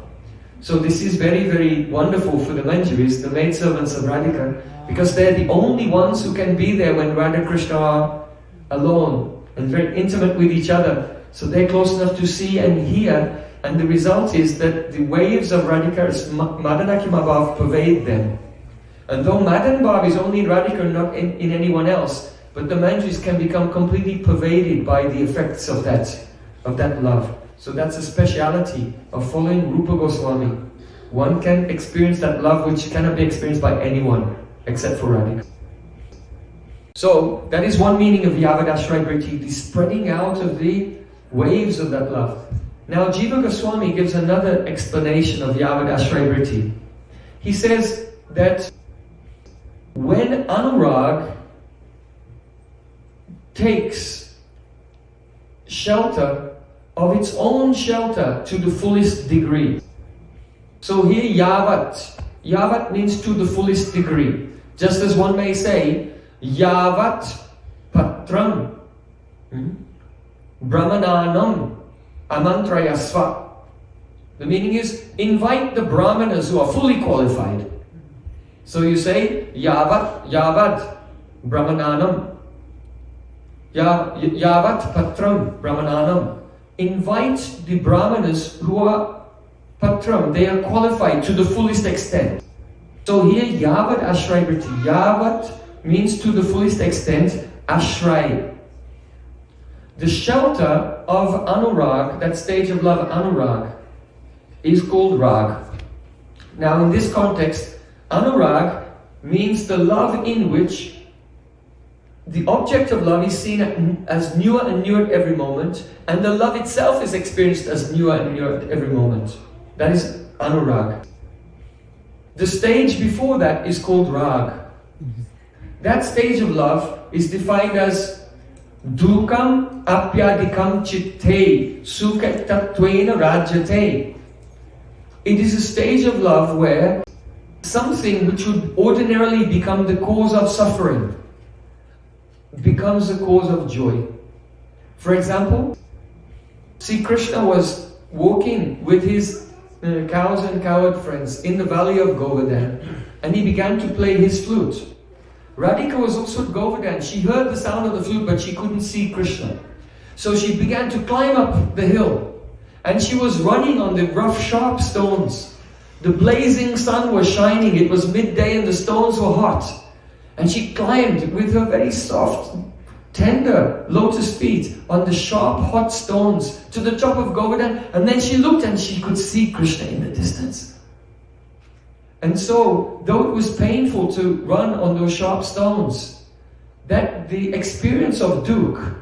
Speaker 1: So this is very wonderful for the Manjaris, the maidservants of Radhika, because they're the only ones who can be there when Radha Krishna are alone and very intimate with each other. So they're close enough to see and hear, and the result is that the waves of Radhika's Madanaki Mahabhav pervade them. And though Madan Bhav is only in Radhika, not in anyone else, but the Manjaris can become completely pervaded by the effects of that love. So that's a speciality of following Rupa Goswami. One can experience that love which cannot be experienced by anyone except for Radhika. So that is one meaning of Yavad Ashray Vritti, the spreading out of the waves of that love. Now Jiva Goswami gives another explanation of Yavad Ashray Vritti. He says that when Anurag takes shelter of its own shelter to the fullest degree. So here Yavat means to the fullest degree. Just as one may say, Yavat Patram Brahmananam Amantrayasva. The meaning is, invite the Brahmanas who are fully qualified. So you say, Yavat Brahmananam Yavat Patram Brahmananam. Invite the Brahmanas who are Patram, they are qualified to the fullest extent. So here Yavat Ashray Vritti. Yavat means to the fullest extent, Ashray. The shelter of Anurag, that stage of love, Anurag, is called Rag. Now in this context, Anurag means the love in which the object of love is seen as newer and newer at every moment, and the love itself is experienced as newer and newer at every moment. That is Anurag. The stage before that is called Rag. That stage of love is defined as Dukam apyadikam chitte sukha tattvena rajyate. It is a stage of love where something which would ordinarily become the cause of suffering becomes the cause of joy. For example, see, Krishna was walking with his cows and cowherd friends in the valley of Govardhan, and he began to play his flute. Radhika was also at Govardhan. She heard the sound of the flute, but she couldn't see Krishna. So she began to climb up the hill, and she was running on the rough, sharp stones. The blazing sun was shining. It was midday and the stones were hot. And she climbed with her very soft, tender lotus feet on the sharp, hot stones to the top of Govardhan. And then she looked and she could see Krishna in the distance. And so, though it was painful to run on those sharp stones, that the experience of dukh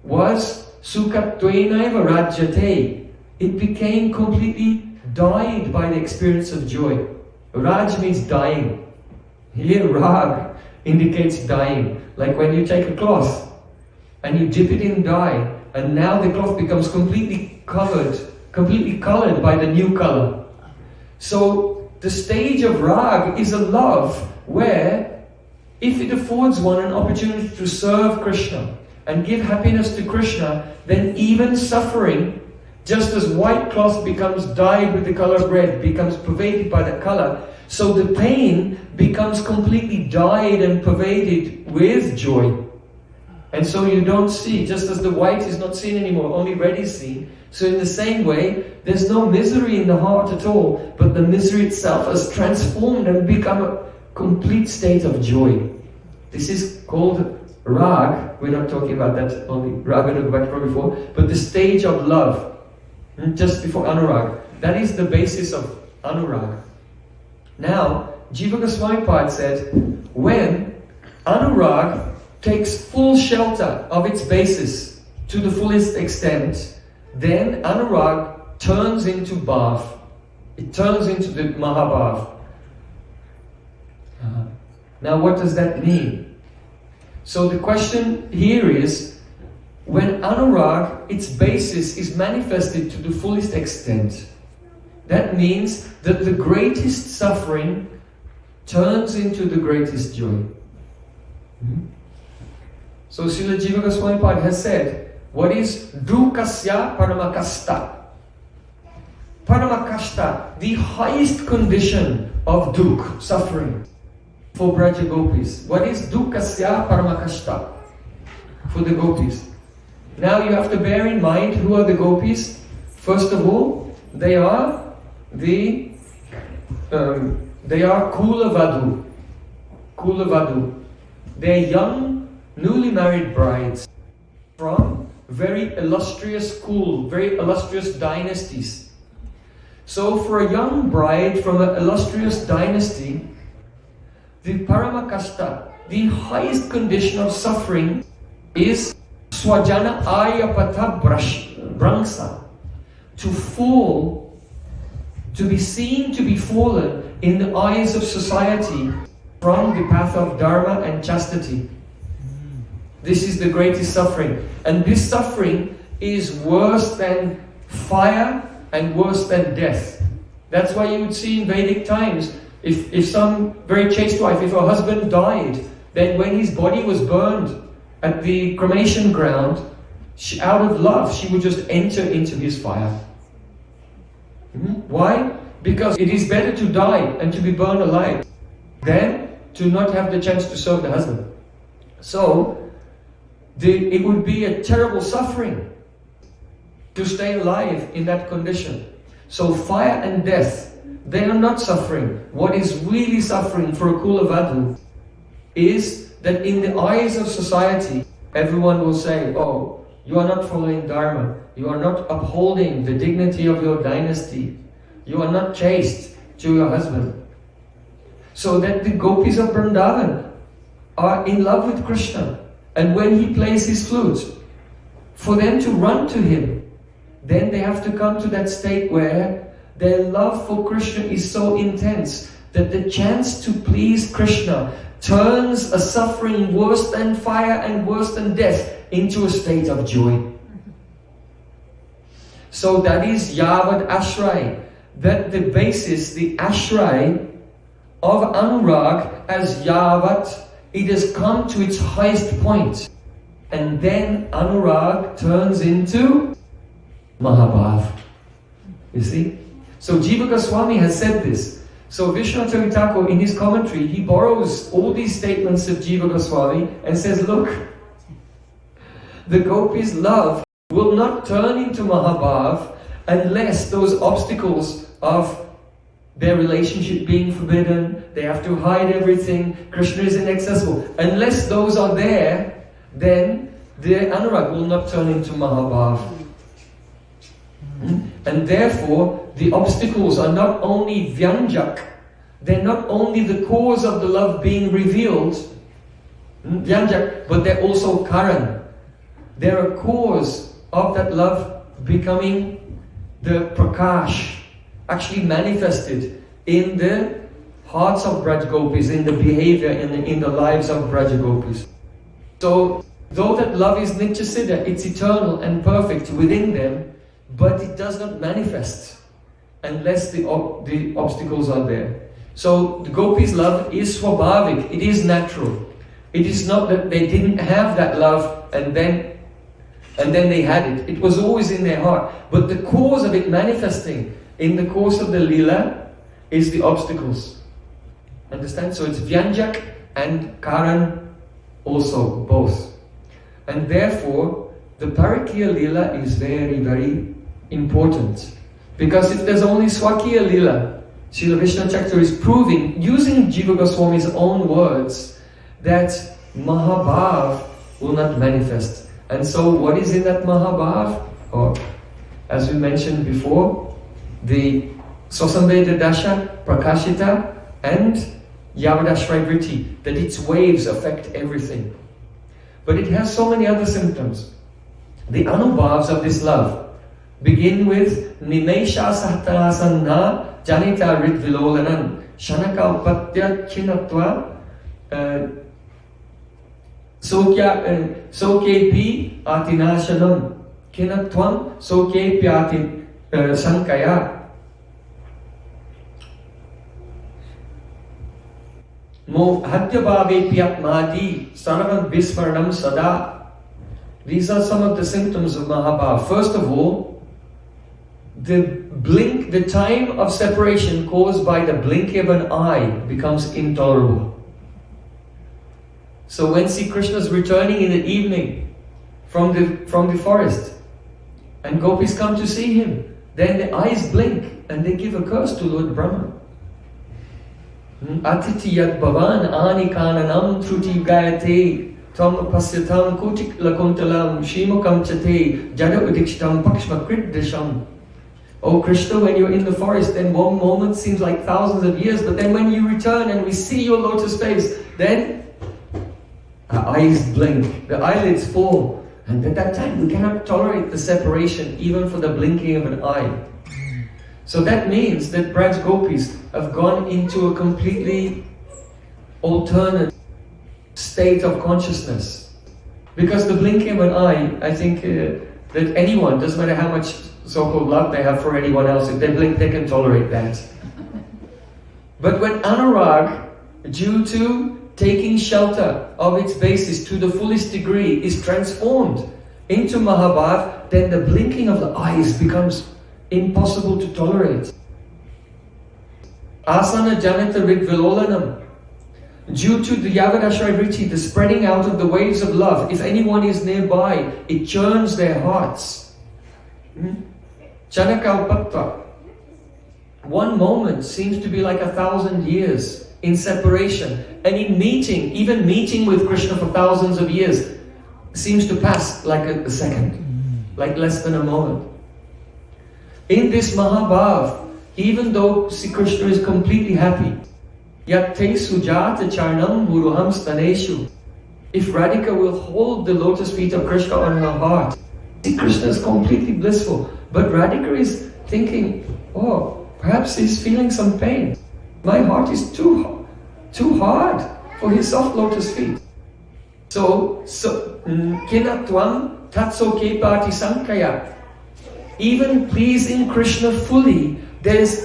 Speaker 1: was sukhatvainaiva rajyate. It became completely dyed by the experience of joy. Raj means dying. Here, rag indicates dyeing. Like when you take a cloth and you dip it in dye, and now the cloth becomes completely colored by the new color. So the stage of rag is a love where, if it affords one an opportunity to serve Krishna and give happiness to Krishna, then even suffering, just as white cloth becomes dyed with the color of red, becomes pervaded by that color, so the pain becomes completely dyed and pervaded with joy. And so you don't see, just as the white is not seen anymore, only red is seen. So in the same way, there's no misery in the heart at all, but the misery itself has transformed and become a complete state of joy. This is called rag. We're not talking about that only Raganuga-Bhakti from before, but the stage of love. Just before anurag. That is the basis of anurag. Now, Jiva Goswami Pad said, when anurag takes full shelter of its basis to the fullest extent, then anurag turns into bhav. It turns into the mahabhav. Now, what does that mean? So the question here is, when anurag, its basis, is manifested to the fullest extent, that means that the greatest suffering turns into the greatest joy. So Srila Jiva Goswami Pad has said, what is dukasya paramakasta? Paramakasta, the highest condition of dukh, suffering, for Braja Gopis. What is dukasya paramakasta? For the Gopis. Now you have to bear in mind, who are the Gopis? First of all, they are Kulavadu. Kulavadu. They are young, newly married brides from very illustrious very illustrious dynasties. So for a young bride from an illustrious dynasty, the Paramakasta, the highest condition of suffering, is Swajana ayapatha brangsa, to fall, to be seen to be fallen in the eyes of society from the path of dharma and chastity. This is the greatest suffering. And this suffering is worse than fire and worse than death. That's why you would see in Vedic times, if some very chaste wife, if her husband died, then when his body was burned at the cremation ground, out of love, she would just enter into his fire. Why? Because it is better to die and to be burned alive than to not have the chance to serve the husband. So, it would be a terrible suffering to stay alive in that condition. So fire and death, they are not suffering. What is really suffering for a Kulavadu is that in the eyes of society, everyone will say, oh, you are not following Dharma, you are not upholding the dignity of your dynasty, you are not chaste to your husband. So that the Gopis of Vrindavan are in love with Krishna. And when he plays his flute, for them to run to him, then they have to come to that state where their love for Krishna is so intense that the chance to please Krishna turns a suffering worse than fire and worse than death into a state of joy. So that is Yavad Ashray. That the basis, the Ashray of Anurag as Yavat, it has come to its highest point. And then Anurag turns into Mahabhav. You see? So Jiva Goswami has said this. So Vishwanath Thakur, in his commentary, he borrows all these statements of Jiva Goswami and says, look, the gopis' love will not turn into Mahabhav unless those obstacles of their relationship being forbidden, they have to hide everything, Krishna is inaccessible. Unless those are there, then the anurag will not turn into Mahabhav. And therefore, the obstacles are not only vyanjak, they're not only the cause of the love being revealed, vyanjak, but they're also karan. They're a cause of that love becoming the prakash, actually manifested in the hearts of Braj Gopis, in the behavior, in the lives of Braj Gopis. So, though that love is Nitya Siddha, it's eternal and perfect within them, but it does not manifest unless the obstacles are there. So the gopis' love is swabhavik, it is natural. It is not that they didn't have that love and then they had it. It was always in their heart. But the cause of it manifesting in the course of the lila is the obstacles. Understand? So it's vyanjak and karan also, both. And therefore, the Parakiya lila is very, very important. Because if there's only Swakiya lila, Srila Vishnu Chakra is proving, using Jiva Goswami's own words, that Mahabhav will not manifest. And so what is in that Mahabhav? Or, as we mentioned before, the Swasambheda Dasha, Prakashita, and Yavadashray Vritti, that its waves affect everything. But it has so many other symptoms. The anubhavs of this love begin with Nimesha Sahtanasanna Janita Ridvilolanan Shanaka Upatya Chinatva Sokepi Atinashanam Kinatvam Sokepi Atin Sankaya Mo Hatyabhave Pyatmadi Saravan Vismaranam Sada. These are some of the symptoms of Mahabhav. First of all, the time of separation caused by the blinking of an eye becomes intolerable. So when Sri Krishna is returning in the evening from the forest, and gopis come to see him, then the eyes blink and they give a curse to Lord Brahma. Atitiyat bhavan ani kananam truti gayate tam pasyatam kotik lakuntalam shimukam chate jada udikshitam pakshma kridisham. Oh Krishna, when you're in the forest, then one moment seems like thousands of years, but then when you return and we see your lotus face, then our eyes blink, the eyelids fall, and at that time we cannot tolerate the separation even for the blinking of an eye. So that means that Braj Gopis have gone into a completely alternate state of consciousness. Because the blinking of an eye, I think that anyone, doesn't matter how much so-called love they have for anyone else, if they blink, they can tolerate that. But when anurag, due to taking shelter of its basis to the fullest degree, is transformed into Mahabhav, then the blinking of the eyes becomes impossible to tolerate. Asana janita rigvilolanam. Due to the Yavadashray Vritti, the spreading out of the waves of love, if anyone is nearby, it churns their hearts. Chanakalpatva. One moment seems to be like 1,000 years in separation. And in meeting, even meeting with Krishna for thousands of years, seems to pass like a second, like less than a moment. In this Mahabhav, even though Sri Krishna is completely happy, Yatte sujata charnam muruham staneshu. If Radhika will hold the lotus feet of Krishna on her heart, Sri Krishna is completely blissful. But Radhika is thinking, oh, perhaps he's feeling some pain. My heart is too hard for his soft lotus feet. So kinatvam tatsoke pati sankaya. Even pleasing Krishna fully,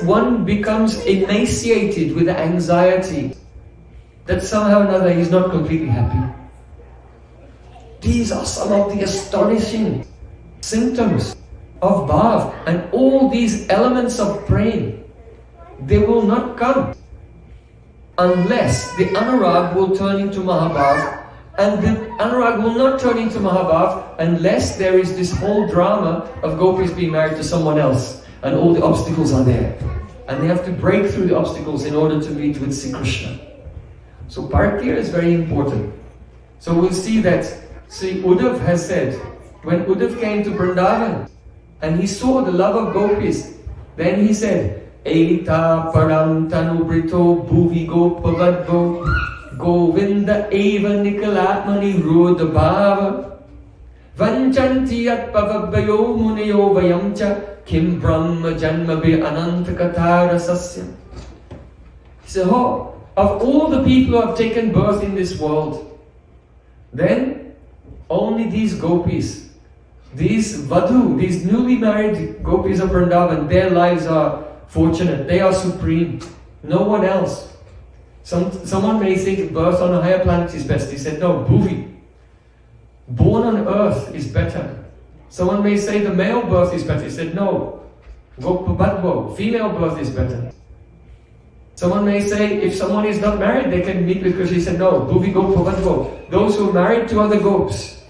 Speaker 1: one becomes emaciated with anxiety that somehow or another he's not completely happy. These are some of the astonishing symptoms of bhav and all these elements of prem, they will not come unless the anurag will turn into mahabhav, and the anurag will not turn into mahabhav unless there is this whole drama of gopis being married to someone else and all the obstacles are there. And they have to break through the obstacles in order to meet with Sri Krishna. So Parakiya is very important. So we'll see that Sri Uddhav has said, when Uddhav came to Vrindavan and he saw the love of gopis, then he said, Eita param tanubrito bhuvi gopavadvo Govinda eva nikalatmani rudha bhava Vanchanti yat pavabhayo muneyo vayamcha Kim brahma janma be ananta katara sasya. He said, oh, of all the people who have taken birth in this world, then only these gopis, these vadhu, these newly married gopis of Vrindavan, their lives are fortunate, they are supreme, no one else. Someone may think birth on a higher planet is best. He said, no, bhuvi, born on earth is better. Someone may say the male birth is better. He said, no, gopabadvo, female birth is better. Someone may say if someone is not married, they can meet with Krishna. He said, no, bhuvi gopavadvo, those who are married to other gopis.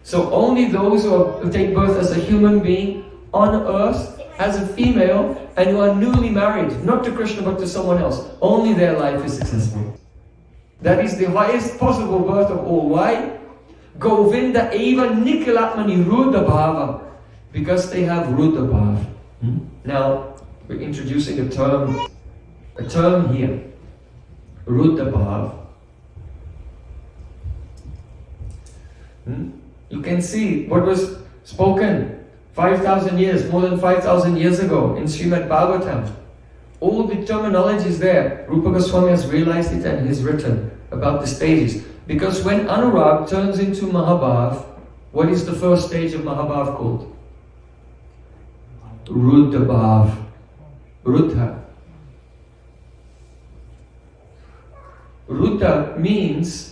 Speaker 1: So only those who take birth as a human being on earth, as a female, and who are newly married, not to Krishna but to someone else, only their life is successful. That is the highest possible birth of all. Why? Govinda eva nikilatmani rudha bhava, because they have rudha bhava. Now, we're introducing a term here, rudha bhava. You can see what was spoken 5,000 years, more than 5,000 years ago in Srimad Bhagavatam. All the terminology is there. Rupa Goswami has realized it and he's written about the stages. Because when Anurag turns into Mahabhav, what is the first stage of Mahabhav called? Ruddha Bhav. Ruddha. Ruddha means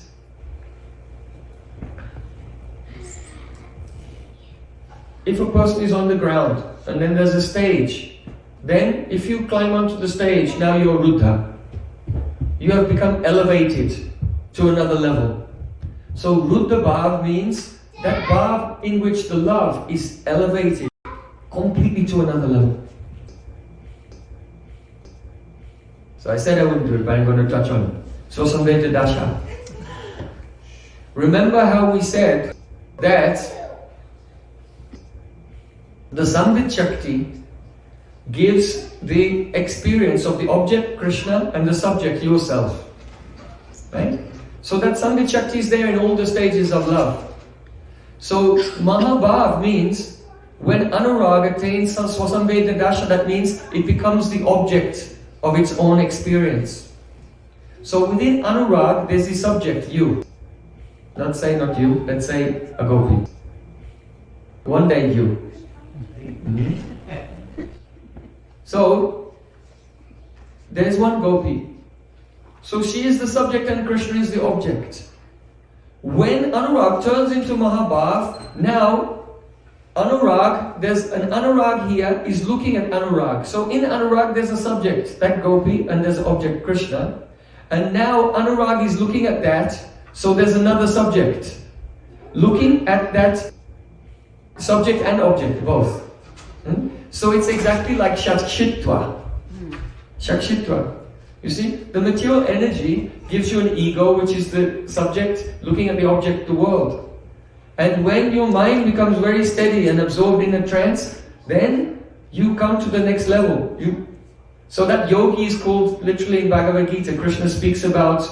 Speaker 1: if a person is on the ground and then there's a stage, then if you climb onto the stage, now you're Ruddha. You have become elevated to another level. So Ruddha Bhav means that Bhav in which the love is elevated completely to another level. So I said I wouldn't do it, but I'm going to touch on it. So Samveta Dasha. Remember how we said that the Samvit Shakti gives the experience of the object Krishna and the subject yourself. Right? So that Samvit Shakti is there in all the stages of love. So Mahabhav means when Anurag attains Swasamveda Dasha, that means it becomes the object of its own experience. So within Anurag there's the subject, you. Not you, let's say a gopi. One day you. So there's one gopi. So she is the subject and Krishna is the object. When Anurag turns into Mahabhav, now Anurag, there's an Anurag here is looking at Anurag. So in Anurag there's a subject, that gopi, and there's an object, Krishna. And now Anurag is looking at that, so there's another subject. Looking at that subject and object, both. So it's exactly like Shakshitva. Shakshitva. You see, the material energy gives you an ego, which is the subject looking at the object, the world. And when your mind becomes very steady and absorbed in a trance, then you come to the next level. So that yogi is called, literally in Bhagavad Gita, Krishna speaks about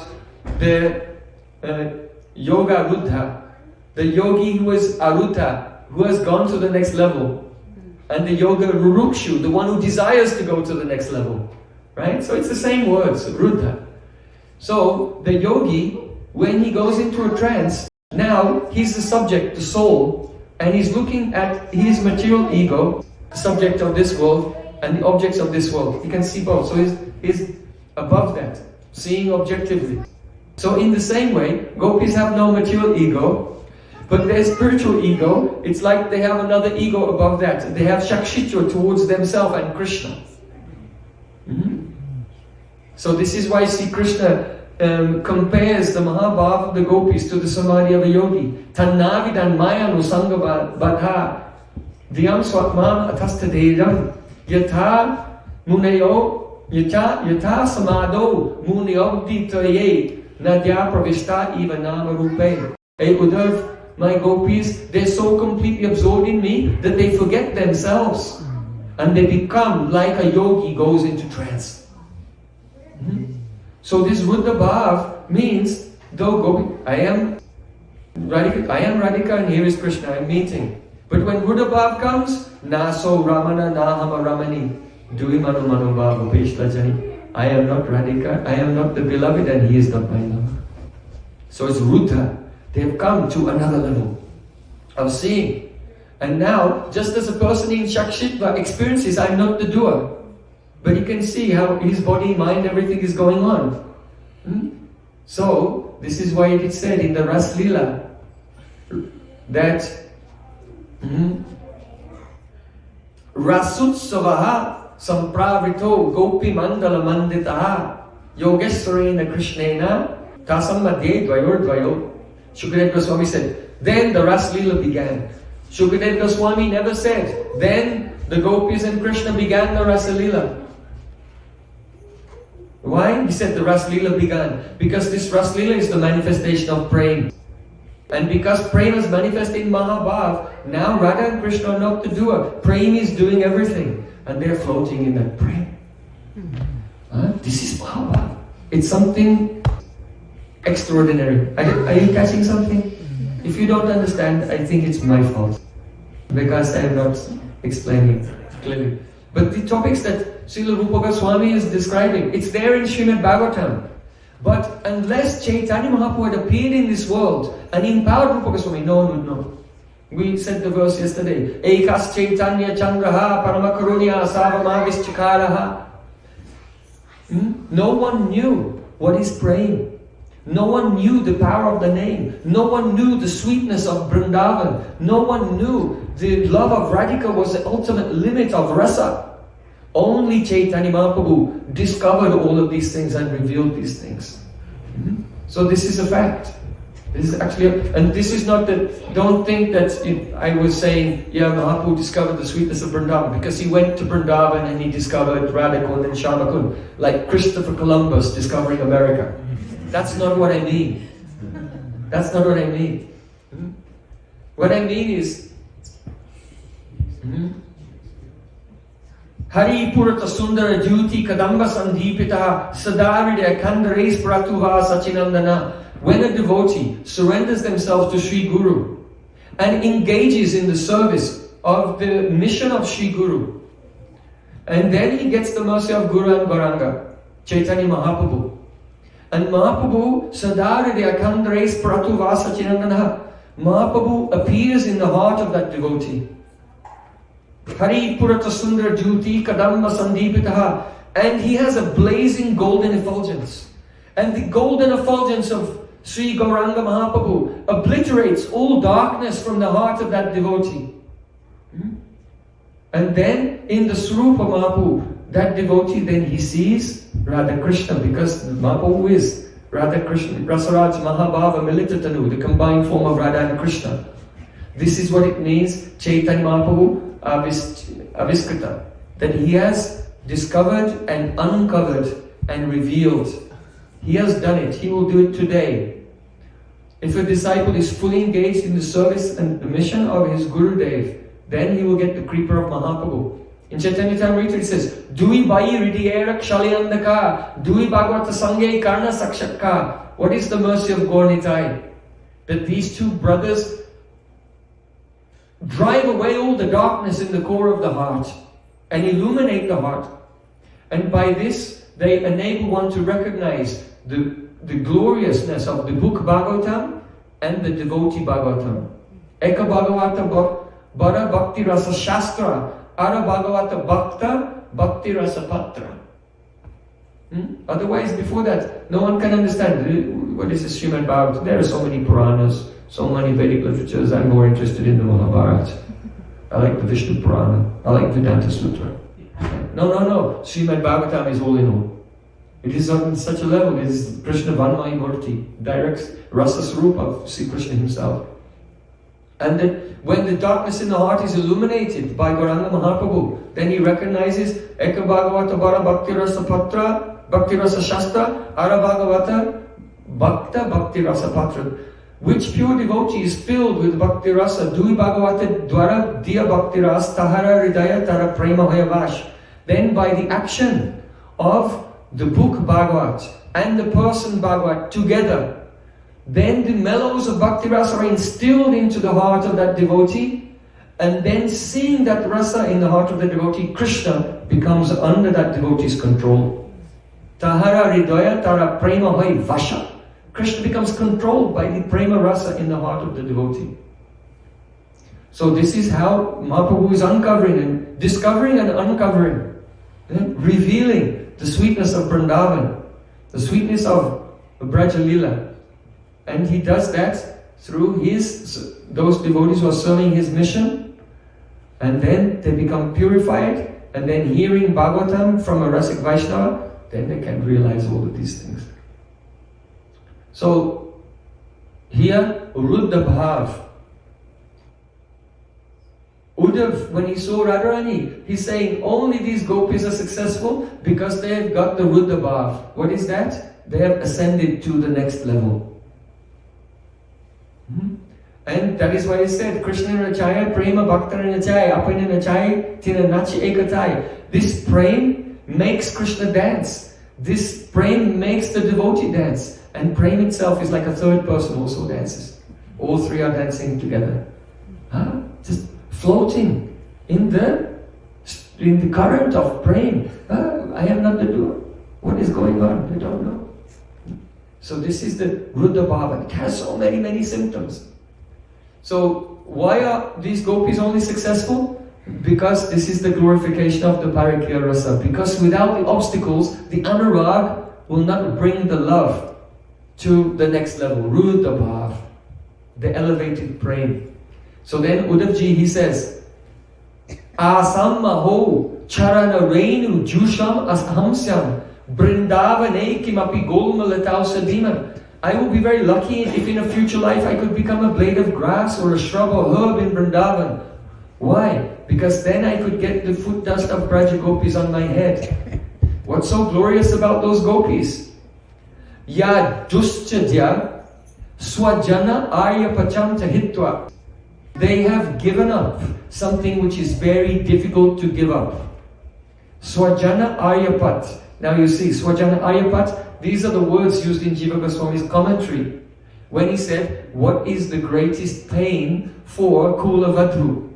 Speaker 1: the yoga ruddha, the yogi who is aruta, who has gone to the next level. And the yoga rurukshu, the one who desires to go to the next level. Right? So it's the same words, ruddha. So the yogi, when he goes into a trance, now he's the subject, the soul, and he's looking at his material ego, the subject of this world, and the objects of this world. He can see both. So he's above that, seeing objectively. So in the same way, gopis have no material ego, But their spiritual ego, it's like they have another ego above that. They have Shakshitra towards themselves and Krishna. So this is why Sri Krishna compares the Mahabhav of the gopis to the samadhi of a yogi. Tannavidan mayan usanga badha dhyam swatmam atastadedam yatha munayo yatha samado munyogditaye nadya pravishta eva nama rupe. Hey Uddhav, my gopis, they're so completely absorbed in me that they forget themselves and they become like a yogi goes into trance. So this Ruddha Bhav means, though gopi, I am Radhika and here is Krishna, I'm meeting. But when Ruddha Bhav comes, na so Ramana na hama Ramani, dui manu manu bhava peshlajani. I am not Radhika, I am not the beloved and he is not my lover. So it's Ruddha. They have come to another level of seeing. And now, just as a person in Shakshitva experiences, I'm not the doer. But he can see how his body, mind, everything is going on. So, this is why it is said in the Ras Lila that Rasutsavaha sampravrito gopi mandala manditaha yogesvarena krishnena tasammadye dvayor dvayo. Shukadeva Goswami said, then the Ras Lila began. Shukadeva Goswami never said, then the gopis and Krishna began the Rasa Lila. Why? He said the Ras Lila began. Because this Ras Lila is the manifestation of Prem. And because Prem is manifested in Mahabhav, now Radha and Krishna are not the doer. Prem is doing everything. And they're floating in that Prem. This is Mahabhav. It's something extraordinary. Are you catching something? If you don't understand, I think it's my fault. Because I am not explaining clearly. But the topics that Srila Rupa Goswami is describing, it's there in Srimad Bhagavatam. But unless Chaitanya Mahaprabhu had appeared in this world and empowered Rupa Goswami, no one would know. We said the verse yesterday. Ekas Chaitanya Chandraha Paramakaruniya Savamavischakaraha. No one knew what is praying. No one knew the power of the name. No one knew the sweetness of Vrindavan. No one knew the love of Radhika was the ultimate limit of rasa. Only Chaitanya Mahaprabhu discovered all of these things and revealed these things. So this is a fact. This is actually, and this is not that, don't think that I was saying, yeah, Mahaprabhu discovered the sweetness of Vrindavan because he went to Vrindavan and he discovered Radhakund and Shyamakund, like Christopher Columbus discovering America. That's not what I mean. That's not what I mean. What I mean is, Hari Purata Sundara Jyoti Kadamba Sandhipita Sadaride Kandares Pratuva Sachinandana. When a devotee surrenders themselves to Sri Guru and engages in the service of the mission of Sri Guru, and then he gets the mercy of Guru and Gauranga, Chaitanya Mahaprabhu. And Mahaprabhu, Sadaride Akandres Pratuvasa Chinandana, Mahaprabhu appears in the heart of that devotee. Hari Purata Sundara Jyoti Kadamba Sandipitaha, and he has a blazing golden effulgence. And the golden effulgence of Sri Gauranga Mahaprabhu obliterates all darkness from the heart of that devotee. And then in the Swarupa Mahaprabhu, that devotee, then he sees Radha Krishna, because Mahaprabhu is Radha Krishna, Rasaraj Mahabhava Militatanu, the combined form of Radha and Krishna. This is what it means, Chaitanya Mahaprabhu Aviskrita, that he has discovered and uncovered and revealed. He has done it, he will do it today. If a disciple is fully engaged in the service and the mission of his Gurudev, then he will get the creeper of Mahaprabhu. In Chaitanya Charitamrita it says, Dui Bai Ridiera Kshalyandaka, Dui Bhagavata Sangye Karna Sakshaka. What is the mercy of Gaur Nitai? That these two brothers drive away all the darkness in the core of the heart and illuminate the heart. And by this, they enable one to recognize the gloriousness of the book Bhagavatam and the devotee Bhagavatam. Eka Bhagavata Bara Bhakti Rasa Shastra, Ara Bhagavata Bhakta Bhakti Rasa Patra. Otherwise, before that, no one can understand what is the Srimad Bhagavatam. There are so many Puranas, so many Vedic literatures. I'm more interested in the Mahabharata. I like the Vishnu Purana. I like Vedanta Sutra. No. Srimad Bhagavatam is all in all. It is on such a level. It is Krishna Vanmai Murti, direct Rasa Swarupa of Sri Krishna himself. And then when the darkness in the heart is illuminated by Gauranga Mahaprabhu, then he recognizes Eka Bhagavata Bara Bhakti Rasa Patra, Bhakti Rasa Shastra, Ara Bhagavata Bhakta Bhakti Rasa Patra. Which pure devotee is filled with Bhakti Rasa, Dui Bhagavata Dwara Diya Bhakti Rasa, Tahara Hridaya Tara Prema Hayavash. Then by the action of the book Bhagavat and the person Bhagavat together, then the mellows of Bhakti Rasa are instilled into the heart of that devotee, and then seeing that rasa in the heart of the devotee, Krishna becomes under that devotee's control. Tahara Hridaya Tara Prema Hai Vasha. Krishna becomes controlled by the Prema Rasa in the heart of the devotee. So this is how Mahaprabhu is uncovering and discovering and uncovering, revealing the sweetness of Vrindavan, the sweetness of Braja Lila. And he does that through those devotees who are serving his mission, and then they become purified, and then hearing Bhagavatam from a Rasik Vaishnava, then they can realize all of these things. So here, Ruddha Bhav. Uddhav, when he saw Radharani, he's saying only these gopis are successful because they have got the Ruddha Bhav. What is that? They have ascended to the next level. And that is why he said, Krishna Nachaya, Prema Bhakta Nachaya, Apana Nachaya, Tina Nachi Ekatai. This Prem makes Krishna dance. This Prem makes the devotee dance. And Prem itself is like a third person also dances. All three are dancing together. Just floating in the current of Prem. I have nothing to do. What is going on? I don't know. So this is the Ruddha Bhava. It has so many symptoms. So why are these gopis only successful? Because this is the glorification of the Parakiya-Rasa. Because without the obstacles, the anurag will not bring the love to the next level. Ruddha Bhava, the elevated Prem. So then Uddhavji, he says, Asammaho charana reinu jusham ashamsyam Brindavane kimapi golmalatau sadima. I will be very lucky if in a future life I could become a blade of grass or a shrub or herb in Vrindavan. Why? Because then I could get the foot dust of Braja Gopis on my head. What's so glorious about those gopis? Ya duschadya swajana arya pachanta hitva. They have given up something which is very difficult to give up. Swajana aryapat. Now you see, Swajana Aryapat, these are the words used in Jiva Goswami's commentary, when he said, what is the greatest pain for Kulavadhu?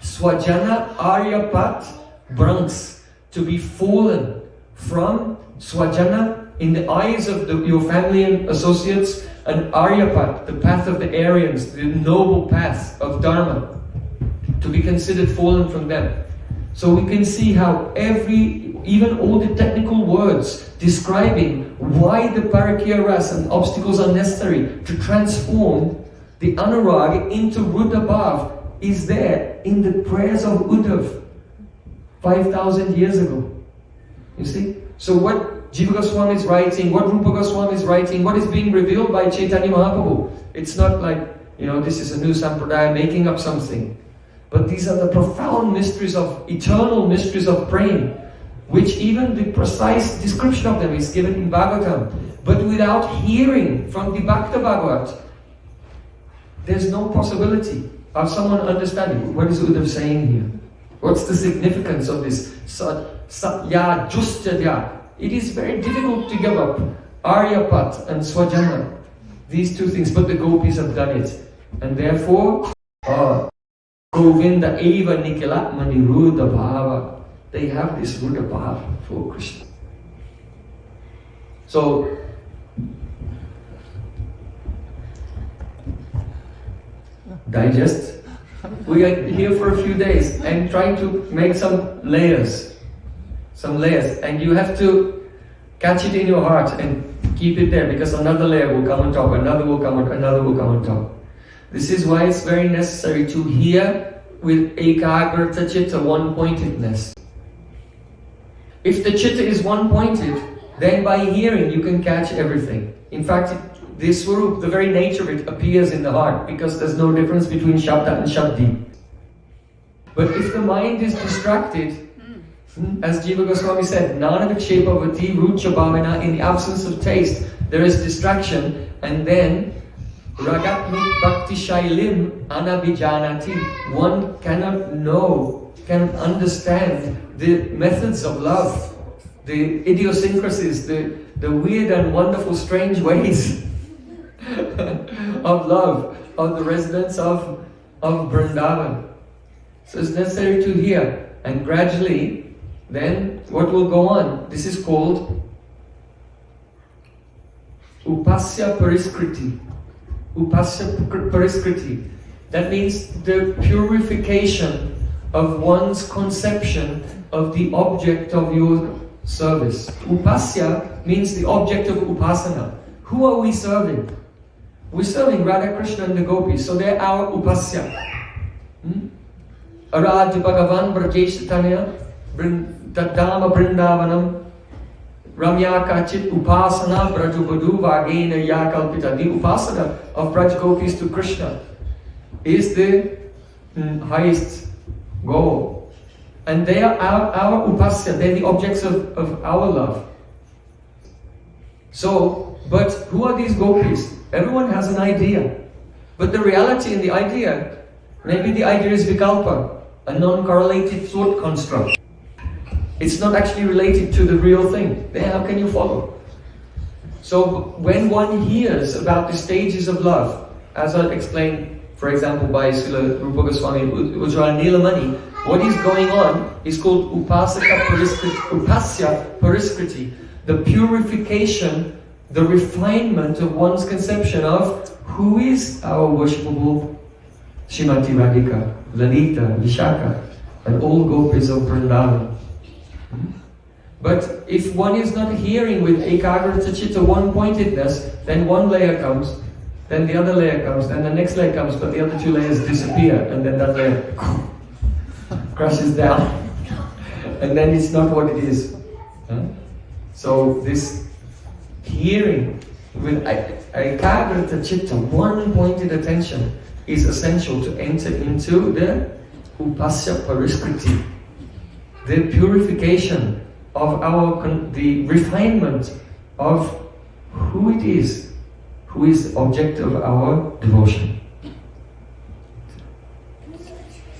Speaker 1: Swajana Aryapat Branks, to be fallen from Swajana in the eyes of your family and associates, and Aryapat, the path of the Aryans, the noble path of Dharma, to be considered fallen from them. So we can see how even all the technical words describing why the Parakiya-Rasa and obstacles are necessary to transform the anurag into Ruddha Bhav is there in the prayers of Uddhav 5,000 years ago. You see? So what Jiva Goswami is writing, what Rupa Goswami is writing, what is being revealed by Chaitanya Mahaprabhu, it's not like, this is a new sampradaya making up something. But these are the profound mysteries eternal mysteries of Prem, which even the precise description of them is given in Bhagavatam. But without hearing from the Bhakta Bhagavat, there's no possibility of someone understanding. What is Uddhav saying here? What's the significance of this? Ya Justadya. It is very difficult to give up Aryapat and Swajana, these two things, but the gopis have done it. And therefore, Govinda Eva Nikilatmani Ruddha Bhava. They have this Ruddha Bhava for Krishna. So, digest. We are here for a few days and trying to make some layers. And you have to catch it in your heart and keep it there, because another layer will come on top, another will come on top. This is why it's very necessary to hear with ekagrata chitta, one-pointedness. If the chitta is one-pointed, then by hearing you can catch everything. In fact, this swarup, the very nature of it, appears in the heart, because there's no difference between shabda and shabdi. But if the mind is distracted, as Jiva Goswami said, Nana Vikshepavati Rucha Bhavana, in the absence of taste, there is distraction, and then Raganuga-Bhakti Shailim Anabijanati. One cannot know, cannot understand the methods of love, the idiosyncrasies, the weird and wonderful, strange ways of love, of the residents of Vrindavan. So it's necessary to hear, and gradually, then what will go on? This is called Upasya Pariskriti. Upasya Pariskriti. That means the purification of one's conception of the object of your service. Upasya means the object of upasana. Who are we serving? We're serving Radha, Krishna and the gopis, so they're our upasya. Aradha Bhagavan Brajeshatanya Tadama Brindavanam Ramya Kachit Upasana Brajubadu Vagena Yakalpita. The upasana of Braj Gopis to Krishna is the highest goal. And they are our upasya, they're the objects of our love. So, but who are these gopis? Everyone has an idea. But the reality in the idea, maybe the idea is vikalpa, a non-correlated thought construct. It's not actually related to the real thing. Then how can you follow? So when one hears about the stages of love, as I explained, for example, by Srila Rupa Goswami, Ujjwala Nilamani, what is going on is called Upasya Pariskriti, the purification, the refinement of one's conception of who is our worshipable Srimati Radhika, Lalita, Vishaka, and all gopis of Vrindavan. But if one is not hearing with ekagrata chitta, one-pointedness, then one layer comes, then the other layer comes, then the next layer comes, but the other two layers disappear, and then that layer crashes down, and then it's not what it is. So this hearing with ekagrata chitta, one-pointed attention, is essential to enter into the upasya pariskriti, the purification of the refinement of who it is, who is the object of our devotion.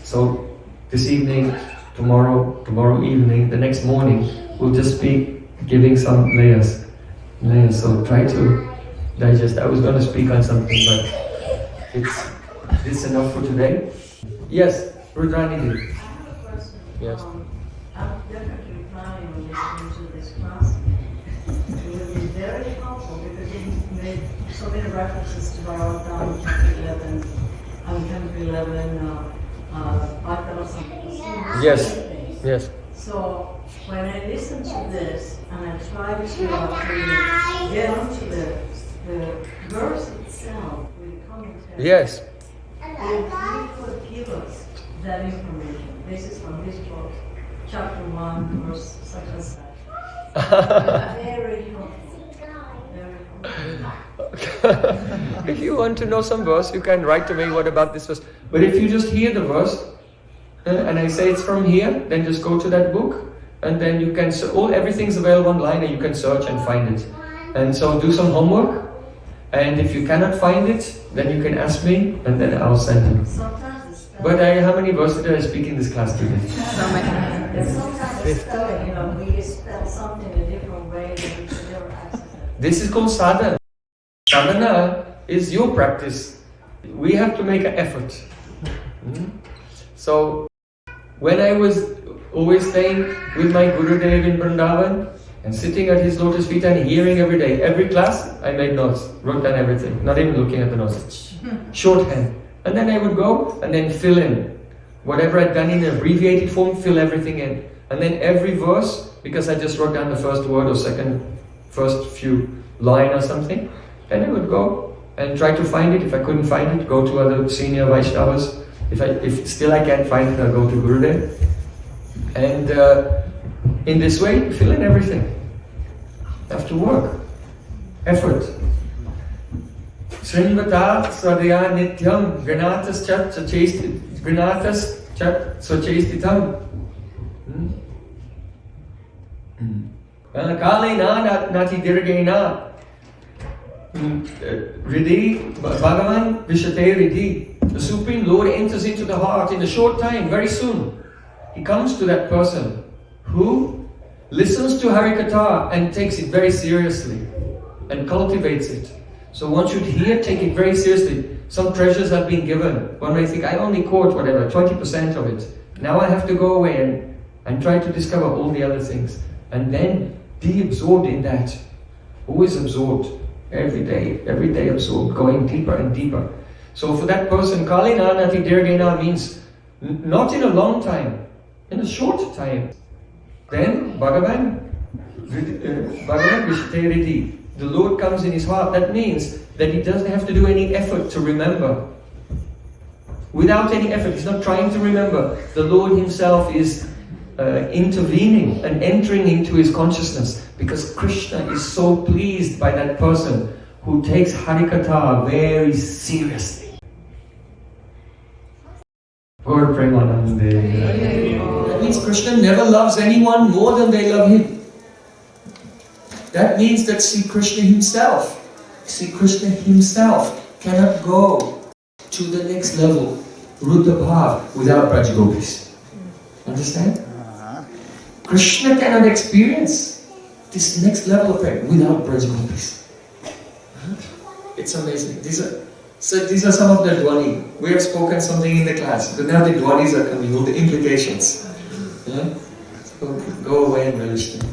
Speaker 1: So this evening, tomorrow evening, the next morning, we'll just be giving some layers. So try to digest. I was going to speak on something, but it's enough for today. Yes, Rudrani. Yes.
Speaker 2: I'm definitely planning on listening to this class. It will be very helpful because you made so many references to Bhagavatam, chapter 11, chapter 11, Bhakti-Rasa.
Speaker 1: Yes.
Speaker 2: So when I listen to this and I try to get onto the verse itself with commentary,
Speaker 1: Yes.
Speaker 2: if you could give us that information. This is from this book. Chapter 1, verse such and such. Very helpful. Very helpful.
Speaker 1: If you want to know some verse, you can write to me, what about this verse? But if you just hear the verse, and I say it's from here, then just go to that book, and then you can, everything's available online, and you can search and find it. And so do some homework, and if you cannot find it, then you can ask me, and then I'll send it. But how many verses did I speak in this class today?
Speaker 2: So many. Sometimes we spell something a different way that we can never access it.
Speaker 1: This is called sadhana. Sadhana is your practice. We have to make an effort. So, when I was always staying with my Gurudev in Vrindavan and sitting at his lotus feet and hearing every day, every class, I made notes, wrote down everything, not even looking at the notes, shorthand. And then I would go and then fill in. Whatever I'd done in abbreviated form, fill everything in. And then every verse, because I just wrote down the first word or first few line or something, then I would go and try to find it. If I couldn't find it, go to other senior Vaishnavas. If still I can't find it, I'll go to Gurudev. And in this way, fill in everything. Have to work. Effort. Srinvata Swadaya Nityam Granatas Chat Swachestitam. Kalena Nati Dirgena Riddhi Bhagavan Vishate Riddhi. The Supreme Lord enters into the heart in a short time, very soon. He comes to that person who listens to Harikatha and takes it very seriously and cultivates it. So one should here take it very seriously. Some treasures have been given. One may think, I only caught whatever, 20% of it. Now I have to go away and try to discover all the other things. And then be absorbed in that. Always absorbed. Every day absorbed, going deeper and deeper. So for that person, Kalina Nati Dirgena means not in a long time, in a short time. Then Bhagavan Vishate Riddhi. The Lord comes in his heart. That means that he doesn't have to do any effort to remember. Without any effort, he's not trying to remember. The Lord himself is intervening and entering into his consciousness, because Krishna is so pleased by that person who takes Harikatha very seriously. Gaur Premanande. That means Krishna never loves anyone more than they love him. That means that Sri Krishna himself cannot go to the next level, Rudra Bhav, without Braj Gopis. Understand? Krishna cannot experience this next level of prayer without Braj Gopis. It's amazing. These are some of the Dwani. We have spoken something in the class, but now the Dwanis are coming, all the implications. So go away and relish them.